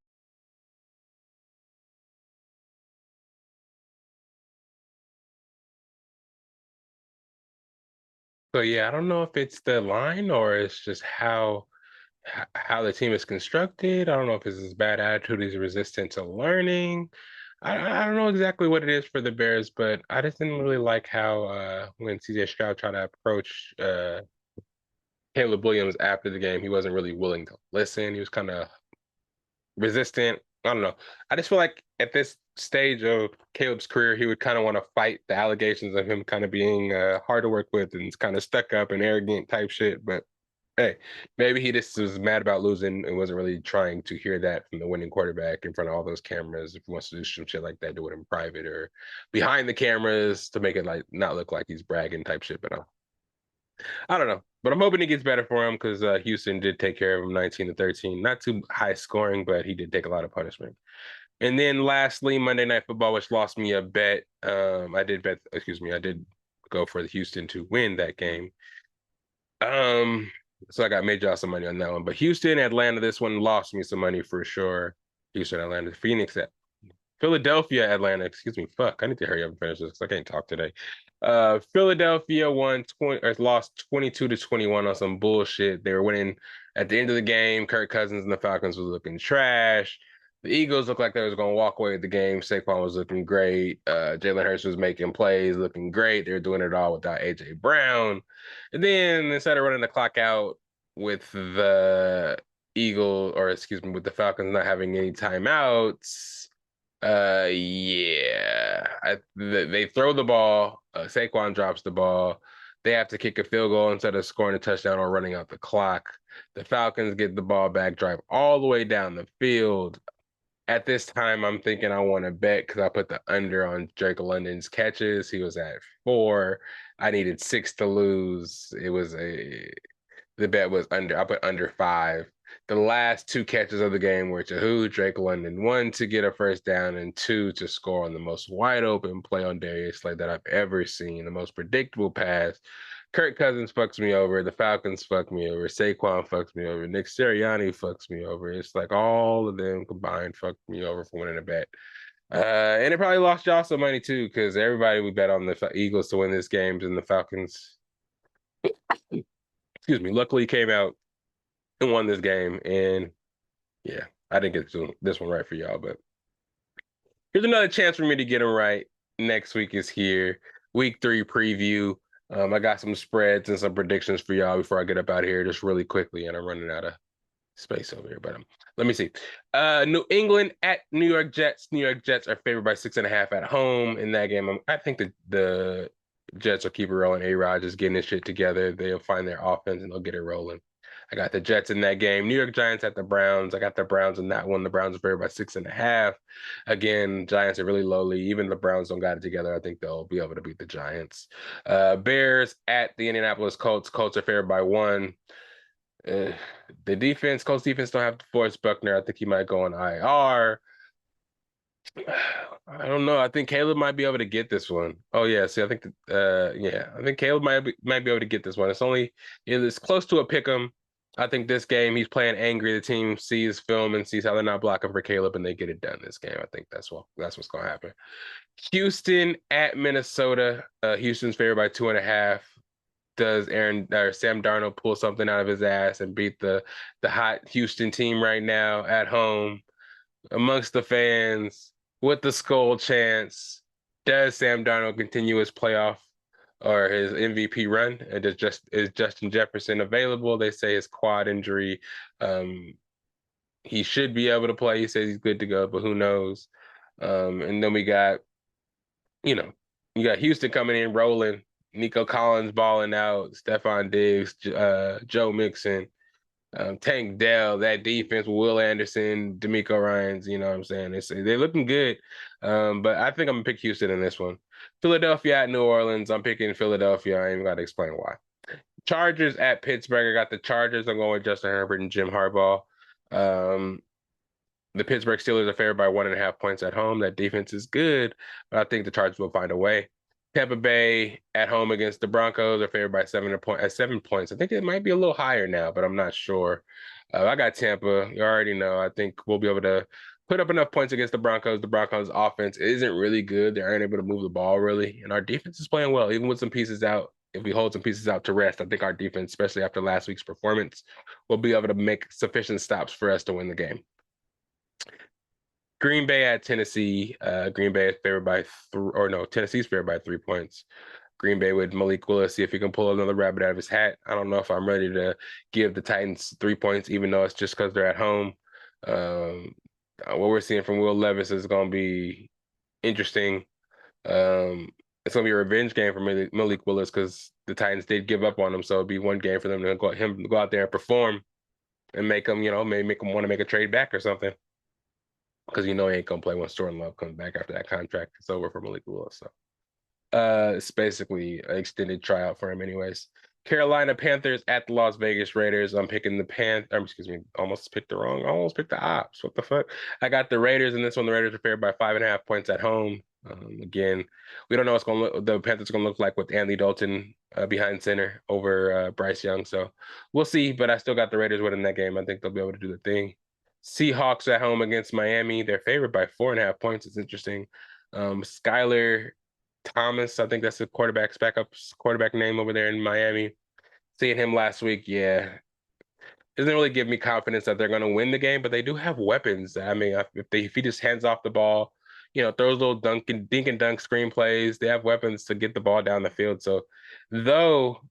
Speaker 1: So yeah, I don't know if it's the line or it's just how the team is constructed. I don't know if it's his bad attitude, he's resistant to learning. I don't know exactly what it is for the Bears, but I just didn't really like how when CJ Stroud tried to approach Caleb Williams after the game, he wasn't really willing to listen. He was kind of resistant. I don't know. I just feel like at this stage of Caleb's career, he would kind of want to fight the allegations of him kind of being hard to work with and kind of stuck up and arrogant type shit. But Hey, maybe he just was mad about losing and wasn't really trying to hear that from the winning quarterback in front of all those cameras. If he wants to do some shit like that, do it in private or behind the cameras to make it like not look like he's bragging type shit. But I don't know. But I'm hoping he gets better for him because Houston did take care of him 19-13. Not too high scoring, but he did take a lot of punishment. And then lastly, Monday Night Football, which lost me a bet. I did go for the Houston to win that game. So I got made y'all some money on that one. But Houston, Atlanta, this one lost me some money for sure. Houston, Atlanta, Phoenix, Philadelphia, Atlanta. Excuse me. Fuck. I need to hurry up and finish this because I can't talk today. Philadelphia lost 22-21 on some bullshit. They were winning at the end of the game. Kirk Cousins and the Falcons was looking trash. The Eagles looked like they was gonna walk away with the game. Saquon was looking great. Jalen Hurts was making plays, looking great. They were doing it all without AJ Brown. And then instead of running the clock out with the with the Falcons not having any timeouts, they throw the ball. Saquon drops the ball. They have to kick a field goal instead of scoring a touchdown or running out the clock. The Falcons get the ball back, drive all the way down the field. At this time, I'm thinking I want to bet because I put the under on Drake London's catches. He was at 4. I needed 6 to lose. The bet was under. I put under 5. The last 2 catches of the game were to who? Drake London. 1 to get a first down and 2 to score on the most wide open play on Darius Slay that I've ever seen. The most predictable pass. Kirk Cousins fucks me over. The Falcons fuck me over. Saquon fucks me over. Nick Sirianni fucks me over. It's like all of them combined fucked me over for winning a bet. And it probably lost y'all some money too, because everybody we bet on the Eagles to win this game and the Falcons, excuse me, luckily came out and won this game. And yeah, I didn't get this one right for y'all, but here's another chance for me to get them right. Next week is here. Week 3 preview. I got some spreads and some predictions for y'all before I get up out of here just really quickly, and I'm running out of space over here. But let me see. New England at New York Jets. New York Jets are favored by 6.5 at home in that game. I think the Jets will keep it rolling. A-Rod is getting this shit together. They'll find their offense and they'll get it rolling. I got the Jets in that game. New York Giants at the Browns. I got the Browns in that one. The Browns are favored by 6.5. Again, Giants are really lowly. Even the Browns don't got it together. I think they'll be able to beat the Giants. Bears at the Indianapolis Colts. Colts are favored by 1. The Colts defense don't have DeForest Buckner. I think he might go on IR. I don't know. I think Caleb might be able to get this one. Oh yeah, see, I think I think Caleb might be able to get this one. It's close to a pick 'em. I think this game he's playing angry. The team sees film and sees how they're not blocking for Caleb, and they get it done this game. I think that's what's going to happen. Houston at Minnesota. Houston's favored by 2.5. Does Sam Darnold pull something out of his ass and beat the hot Houston team right now at home amongst the fans with the skull chance? Does Sam Darnold continue his playoff or his MVP run? And is Justin Jefferson available? They say his quad injury. He should be able to play. He says he's good to go, but who knows? And then we got, you got Houston coming in rolling. Nico Collins balling out. Stephon Diggs, Joe Mixon, Tank Dell. That defense, Will Anderson, D'Amico Ryans. You know what I'm saying? They're looking good. But I think I'm gonna pick Houston in this one. Philadelphia at New Orleans. I'm picking Philadelphia. I ain't even got to explain why. Chargers at Pittsburgh. I got the Chargers. I'm going with Justin Herbert and Jim Harbaugh. The Pittsburgh Steelers are favored by 1.5 points at home. That defense is good, but I think the Chargers will find a way. Tampa Bay at home against the Broncos are favored by 7 points. I think it might be a little higher now, but I'm not sure. I got Tampa. You already know. I think we'll be able to put up enough points against the Broncos. The Broncos' offense isn't really good. They aren't able to move the ball really, and our defense is playing well, even with some pieces out. If we hold some pieces out to rest, I think our defense, especially after last week's performance, will be able to make sufficient stops for us to win the game. Green Bay at Tennessee. Green Bay is favored by Tennessee's favored by 3 points. Green Bay with Malik Willis, see if he can pull another rabbit out of his hat. I don't know if I'm ready to give the Titans 3 points, even though it's just because they're at home. What we're seeing from Will Levis is going to be interesting. it's gonna be a revenge game for Malik Willis because the Titans did give up on him. So it'd be one game for them to go out there and perform and make him, maybe make him want to make a trade back or something. Because he ain't gonna play once Jordan Love comes back after that contract is over for Malik Willis. So it's basically an extended tryout for him anyways. Carolina Panthers at the Las Vegas Raiders. I'm picking the almost picked the Ops. What the fuck? I got the Raiders in this one. The Raiders are favored by 5.5 points at home. Again, we don't know what's going to look. The Panthers are going to look like with Andy Dalton behind center over Bryce Young. So we'll see. But I still got the Raiders winning that game. I think they'll be able to do the thing. Seahawks at home against Miami. They're favored by 4.5 points. It's interesting. Skyler Thomas, I think that's the quarterback name over there in Miami. Seeing him last week, yeah, doesn't really give me confidence that they're going to win the game, but they do have weapons. I mean, if he just hands off the ball, throws little dink and dunk screenplays, they have weapons to get the ball down the field. So though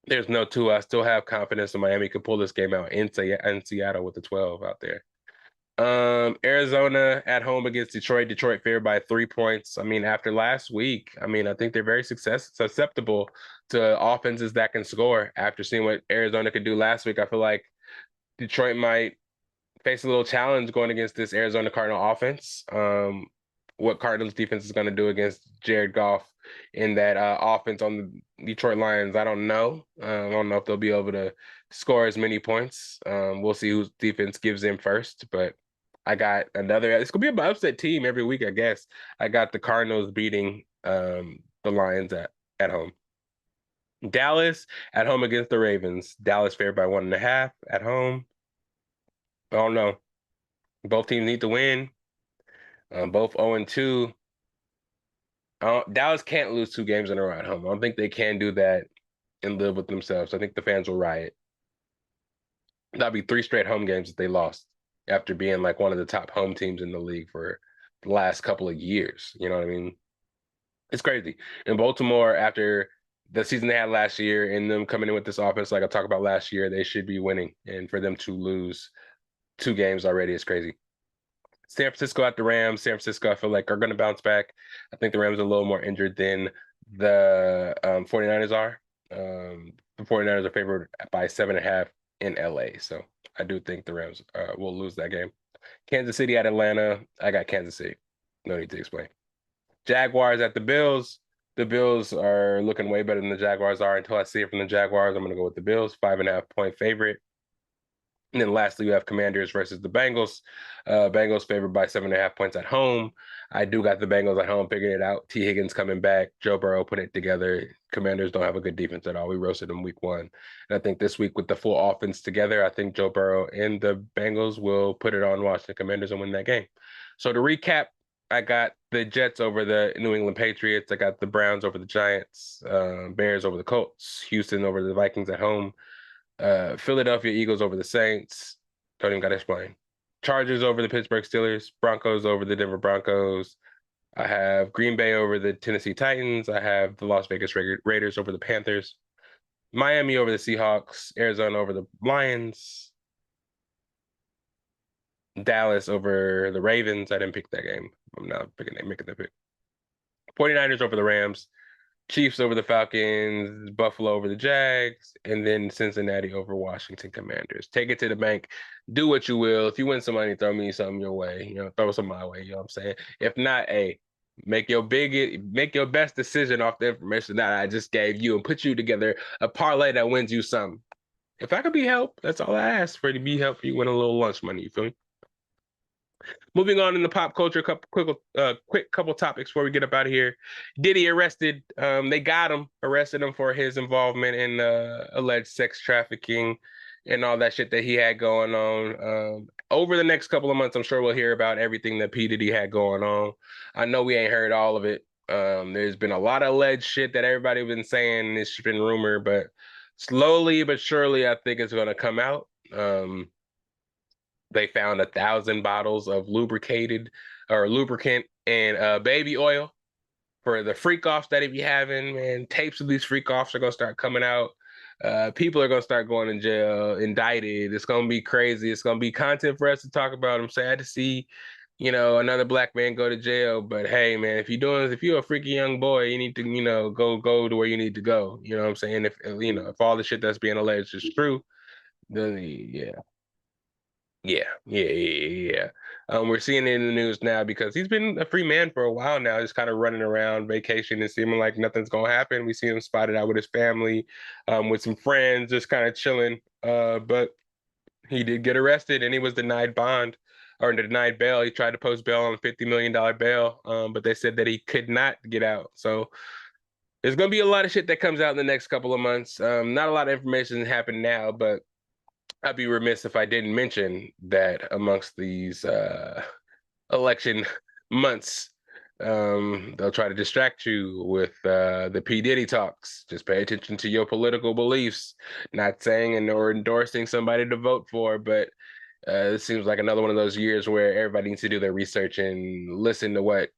Speaker 1: there's no Tua, I still have confidence that Miami could pull this game out in Seattle with the 12 out there. Arizona at home against Detroit. Detroit favored by 3 points. I mean, after last week, I think they're very susceptible to offenses that can score. After seeing what Arizona could do last week, I feel like Detroit might face a little challenge going against this Arizona Cardinal offense. What Cardinals defense is going to do against Jared Goff in that offense on the Detroit Lions, I don't know. I don't know if they'll be able to score as many points. We'll see whose defense gives in first, but I got it's going to be an upset team every week, I guess. I got the Cardinals beating the Lions at home. Dallas at home against the Ravens. Dallas favored by 1.5 at home. I don't know. Both teams need to win. Both 0-2. Dallas can't lose 2 games in a row at home. I don't think they can do that and live with themselves. I think the fans will riot. That'll be 3 straight home games that they lost after being like one of the top home teams in the league for the last couple of years. You know what I mean? It's crazy. In Baltimore, after the season they had last year and them coming in with this offense, like I talked about last year, they should be winning. And for them to lose 2 games already is crazy. San Francisco at the Rams. San Francisco, I feel like, are going to bounce back. I think the Rams are a little more injured than the 49ers are. The 49ers are favored by 7.5 in LA. So I do think the Rams will lose that game. Kansas City at Atlanta. I got Kansas City. No need to explain. Jaguars at the Bills. The Bills are looking way better than the Jaguars are. Until I see it from the Jaguars, I'm going to go with the Bills. 5.5 point favorite. And then lastly, you have Commanders versus the Bengals. Bengals favored by 7.5 points at home. I do got the Bengals at home figuring it out. T. Higgins coming back. Joe Burrow putting it together. Commanders don't have a good defense at all. We roasted them week 1. And I think this week with the full offense together, I think Joe Burrow and the Bengals will put it on Washington Commanders and win that game. So to recap, I got the Jets over the New England Patriots. I got the Browns over the Giants. Bears over the Colts. Houston over the Vikings at home. Philadelphia Eagles over the Saints. Don't even got to explain. Chargers over the Pittsburgh Steelers. Broncos over the Denver Broncos. I have Green Bay over the Tennessee Titans. I have the Las Vegas Raiders over the Panthers. Miami over the Seahawks. Arizona over the Lions. Dallas over the Ravens. I didn't pick that game. I'm not making that pick. 49ers over the Rams. Chiefs over the Falcons, Buffalo over the Jags, and then Cincinnati over Washington Commanders. Take it to the bank. Do what you will. If you win some money, throw me something your way. Throw some my way. You know what I'm saying? If not, hey, make your best decision off the information that I just gave you and put you together a parlay that wins you something. If I could be helped, that's all I ask for, to be helped. You win a little lunch money. You feel me? Moving on in the pop culture, quick couple topics before we get up out of here. Diddy arrested. They arrested him for his involvement in alleged sex trafficking and all that shit that he had going on. Over the next couple of months, I'm sure we'll hear about everything that P. Diddy had going on. I know we ain't heard all of it. There's been a lot of alleged shit that everybody been saying. It's been rumored, but slowly but surely, I think it's going to come out. They found 1,000 bottles of lubricant and baby oil for the freak-offs that he be having, man. Tapes of these freak-offs are going to start coming out. People are going to start going to jail, indicted. It's going to be crazy. It's going to be content for us to talk about. I'm sad to see another black man go to jail. But hey, man, if you're a freaky young boy, you need to, go to where you need to go. You know what I'm saying? If all the shit that's being alleged is true, then yeah. Yeah. We're seeing it in the news now because he's been a free man for a while now, just kind of running around vacation and seeming like nothing's gonna happen. We see him spotted out with his family, with some friends, just kind of chilling. But he did get arrested and he was denied bond or denied bail. He tried to post bail on a $50 million bail, but they said that he could not get out. So there's gonna be a lot of shit that comes out in the next couple of months. Not a lot of information happened now, but I'd be remiss if I didn't mention that amongst these election months, they'll try to distract you with the P. Diddy talks. Just pay attention to your political beliefs. Not saying or endorsing somebody to vote for, but it seems like another one of those years where everybody needs to do their research and listen to what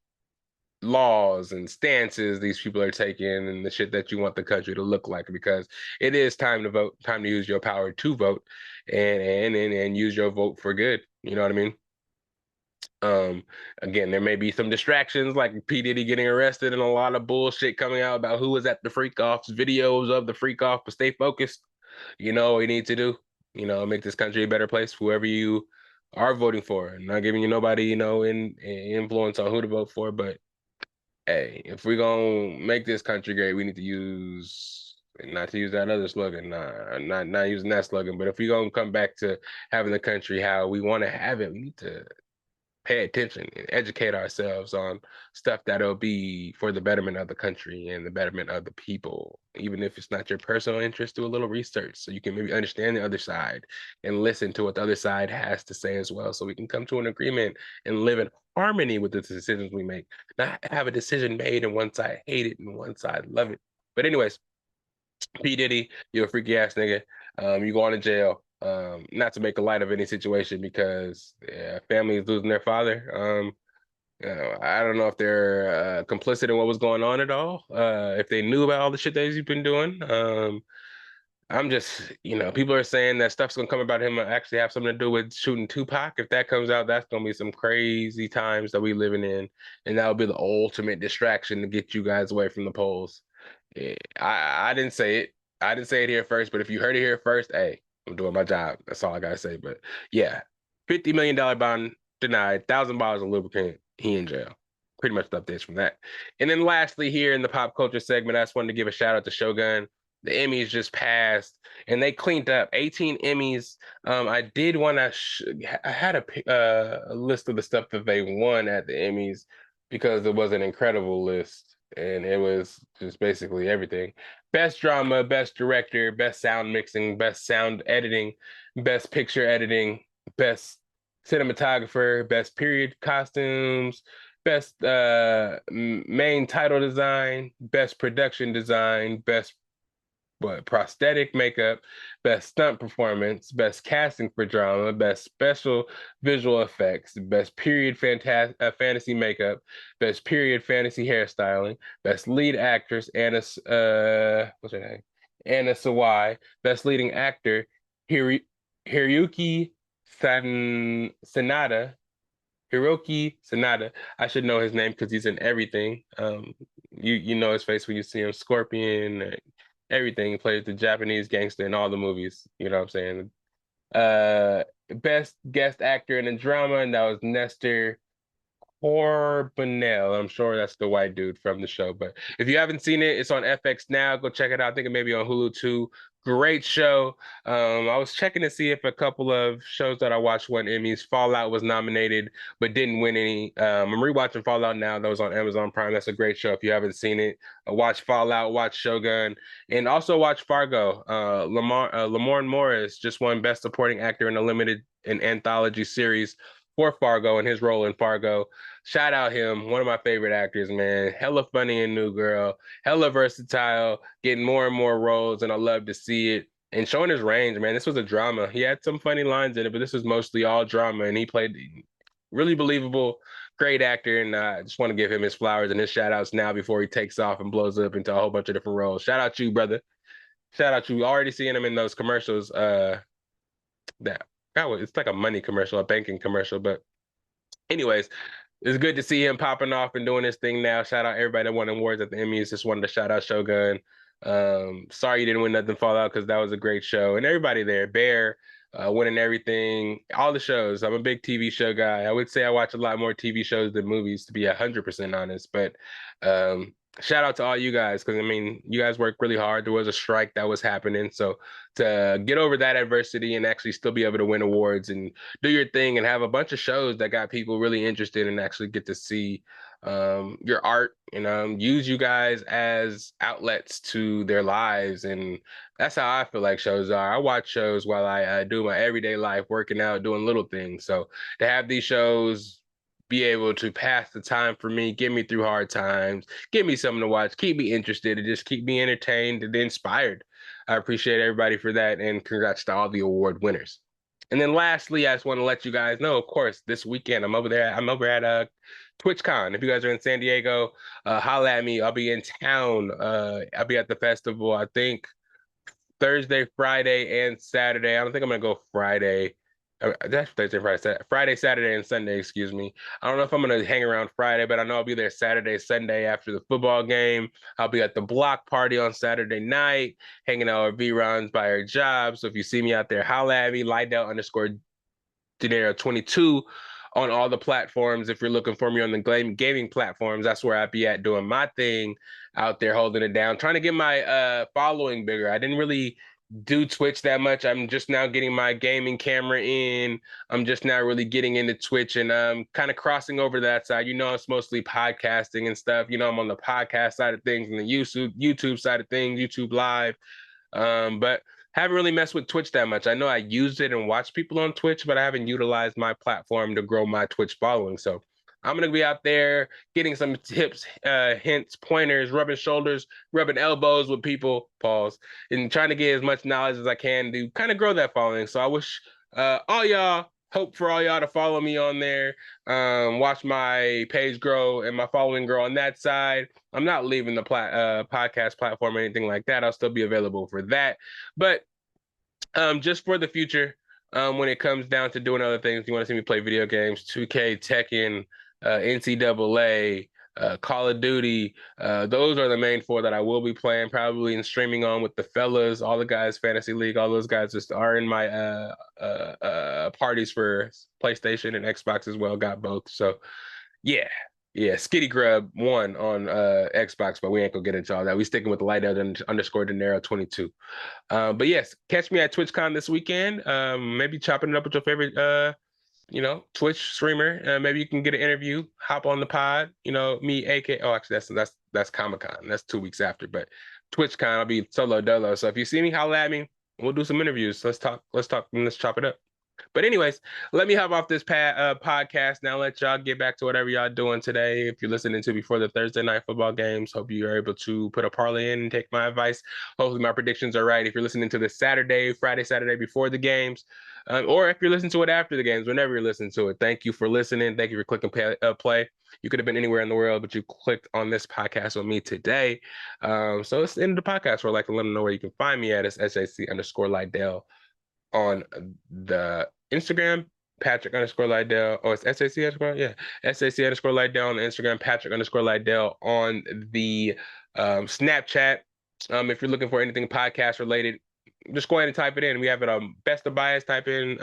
Speaker 1: laws and stances these people are taking and the shit that you want the country to look like, because it is time to vote, time to use your power to vote and use your vote for good. You know what I mean? Again, there may be some distractions like P. Diddy getting arrested and a lot of bullshit coming out about who was at the freak offs, videos of the freak off, but stay focused. You know what we need to do, make this country a better place, whoever you are voting for. I'm not giving you nobody, in influence on who to vote for, but hey, if we're gonna make this country great, we need to not to use that other slogan, not using that slogan, but if we're gonna come back to having the country how we want to have it, we need to pay attention and educate ourselves on stuff that'll be for the betterment of the country and the betterment of the people. Even if it's not your personal interest, do a little research so you can maybe understand the other side and listen to what the other side has to say as well, so we can come to an agreement and live in harmony with the decisions we make. Not have a decision made and one side hate it and one side love it. But anyways, P. Diddy, you're a freaky ass nigga. You going to jail. Not to make a light of any situation, because family is losing their father. I don't know if they're complicit in what was going on at all. If they knew about all the shit that he's been doing. I'm just, people are saying that stuff's gonna come about him actually have something to do with shooting Tupac. If that comes out, that's gonna be some crazy times that we living in, and that'll be the ultimate distraction to get you guys away from the polls. I didn't say it. I didn't say it here first, but if you heard it here first, hey, I'm doing my job. That's all I gotta say. But yeah, $50 million bond denied, $1,000 of lubricant, he in jail. Pretty much the updates from that. And then lastly, here in the pop culture segment, I just wanted to give a shout out to Shogun. The Emmys just passed, and they cleaned up 18 Emmys. I did want to. I had a list of the stuff that they won at the Emmys, because it was an incredible list, and it was just basically everything: best drama, best director, best sound mixing, best sound editing, best picture editing, best cinematographer, best period costumes, best main title design, best production design, best prosthetic makeup, best stunt performance, best casting for drama, best special visual effects, best period fantasy makeup, best period fantasy hairstyling, best lead actress what's her name, Anna Sawai, best leading actor Hiroki Sanada. Hiroki Sanada. I should know his name because he's in everything. You know his face when you see him. Scorpion, everything. He plays the Japanese gangster in all the movies. You know what I'm saying? Best guest actor in a drama, and that was Nestor Corbinell. I'm sure that's the white dude from the show. But if you haven't seen it, it's on FX now. Go check it out. I think it may be on Hulu too. Great show. I was checking to see if a couple of shows that I watched won Emmys. Fallout was nominated but didn't win any. I'm rewatching Fallout now. That was on Amazon Prime. That's a great show. If you haven't seen it, watch Fallout, watch Shogun, and also watch Fargo. Lamorne Morris just won Best Supporting Actor in a limited and anthology series for Fargo and his role in Fargo. Shout out him, one of my favorite actors, man. Hella funny in New Girl, hella versatile, getting more and more roles, and I love to see it. And showing his range, man. This was a drama. He had some funny lines in it, but this was mostly all drama, and he played really believable, great actor, and I just want to give him his flowers and his shout outs now before he takes off and blows up into a whole bunch of different roles. Shout out you, brother. Shout out you. Already seeing him in those commercials. It's like a money commercial, a banking commercial, but anyways, it's good to see him popping off and doing his thing now. Shout out everybody that won awards at the Emmys. Just wanted to shout out Shogun. Sorry you didn't win nothing Fallout because that was a great show. And everybody there, Bear, winning everything, all the shows. I'm a big TV show guy. I would say I watch a lot more TV shows than movies, to be 100% honest. But shout out to all you guys, because I mean, you guys work really hard. There was a strike that was happening. So to get over that adversity and actually still be able to win awards and do your thing and have a bunch of shows that got people really interested and actually get to see your art and use you guys as outlets to their lives. And that's how I feel like shows are. I watch shows while I do my everyday life, working out, doing little things. So to have these shows be able to pass the time for me, get me through hard times, give me something to watch, keep me interested, and just keep me entertained and inspired. I appreciate everybody for that, and congrats to all the award winners. And then lastly, I just want to let you guys know, of course, this weekend I'm over at Twitchcon. If you guys are in San Diego, holla at me. I'll be in town. I'll be at the festival, I think Thursday, Friday, and Saturday. I don't think I'm gonna go Friday. That's Thursday, Friday, Saturday, and Sunday. Excuse me. I don't know if I'm gonna hang around Friday, but I know I'll be there Saturday, Sunday after the football game. I'll be at the block party on Saturday night, hanging out with V-Rons by her job. So if you see me out there, holla at me. Lydell Dinero 22 on all the platforms. If you're looking for me on the gaming platforms, that's where I'd be at doing my thing out there, holding it down, trying to get my following bigger. I didn't really do Twitch that much. I'm just now getting my gaming camera in. I'm just now really getting into Twitch and kind of crossing over to that side. It's mostly podcasting and stuff. I'm on the podcast side of things and the YouTube side of things, YouTube Live. But haven't really messed with Twitch that much. I know I used it and watched people on Twitch, but I haven't utilized my platform to grow my Twitch following. So I'm going to be out there getting some tips, hints, pointers, rubbing shoulders, rubbing elbows with people, pause, and trying to get as much knowledge as I can to kind of grow that following. So I wish hope for all y'all to follow me on there, watch my page grow and my following grow on that side. I'm not leaving the podcast platform or anything like that. I'll still be available for that. But just for the future, when it comes down to doing other things, you want to see me play video games, 2K, Tekken, NCAA, Call of Duty. Those are the main four that I will be playing, probably and streaming on with the fellas, all the guys, Fantasy League, all those guys just are in my parties for PlayStation and Xbox as well. Got both. So yeah. Skitty Grub won on Xbox, but we ain't gonna get into all that. We sticking with the Lydell _ Dinero 22. But yes, catch me at TwitchCon this weekend. Maybe chopping it up with your favorite Twitch streamer. Maybe you can get an interview, hop on the pod. Me, AK. Oh, actually, that's Comic-Con. That's 2 weeks after. But TwitchCon, I'll be solo dolo. So if you see me, holla at me. We'll do some interviews. Let's talk, and let's chop it up. But anyways, let me hop off this podcast now. Let y'all get back to whatever y'all doing today. If you're listening to before the Thursday night football games, hope you are able to put a parlay in and take my advice. Hopefully my predictions are right. If you're listening to this Friday, Saturday before the games, or if you're listening to it after the games, whenever you're listening to it, thank you for listening. Thank you for clicking play. You could have been anywhere in the world, but you clicked on this podcast with me today. So it's the end of the podcast where I'd like to let them know where you can find me at. It's SAC_Lydell on the Instagram, Patrick _Lydell. Oh, it's SAC _, yeah. SAC_Lydell on the Instagram, Patrick _Lydell on the Snapchat. If you're looking for anything podcast related, just go ahead and type it in. We have it on Best of Bias. Type in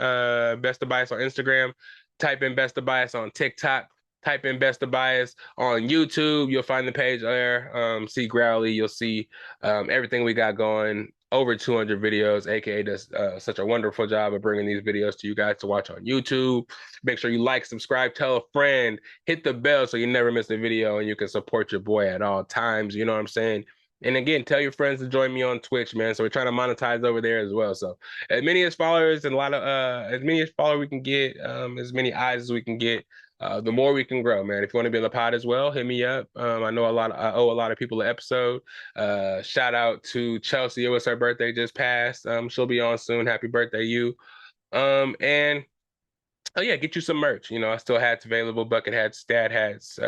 Speaker 1: Best of Bias on Instagram. Type in Best of Bias on TikTok. Type in Best of Bias on YouTube. You'll find the page there. See Growly. You'll see everything we got going. Over 200 videos. AKA does such a wonderful job of bringing these videos to you guys to watch on YouTube. Make sure you like, subscribe, tell a friend, hit the bell so you never miss a video and you can support your boy at all times. You know what I'm saying? And again, tell your friends to join me on Twitch, man. So we're trying to monetize over there as well. So as many as followers and as many as followers we can get, as many eyes as we can get, the more we can grow, man. If you want to be on the pod as well, hit me up. I know I owe a lot of people an episode. Shout out to Chelsea. It was her birthday just passed. She'll be on soon. Happy birthday, you. And oh yeah, get you some merch. I still hats available, bucket hats, stat hats,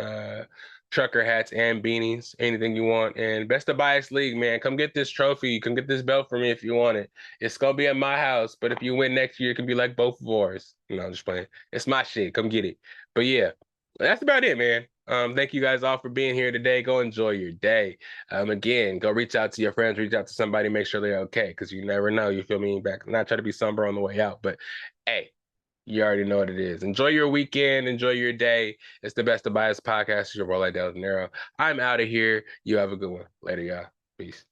Speaker 1: trucker hats and beanies, anything you want. And Best of Bias League, man, come get this trophy. Come get this belt for me if you want it. It's gonna be at my house, but if you win next year, it can be like both of ours. No, I'm just playing. It's my shit. Come get it. But yeah, that's about it, man. Thank you guys all for being here today. Go enjoy your day. Again, go reach out to your friends, reach out to somebody, make sure they're okay, because you never know. You feel me? Back, not try to be somber on the way out, but hey, you already know what it is. Enjoy your weekend. Enjoy your day. It's the Best of Bias Podcast. It's your boy Lydell Dinero. I'm out of here. You have a good one. Later, y'all. Peace.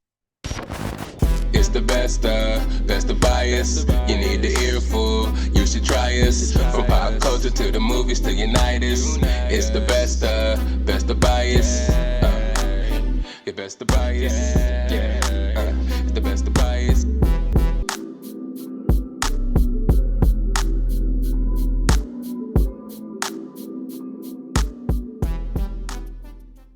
Speaker 2: It's the best of bias. You need the earful, you should try us. From pop culture to the movies to Unitas. It's the best of bias. Your best of bias. Yeah.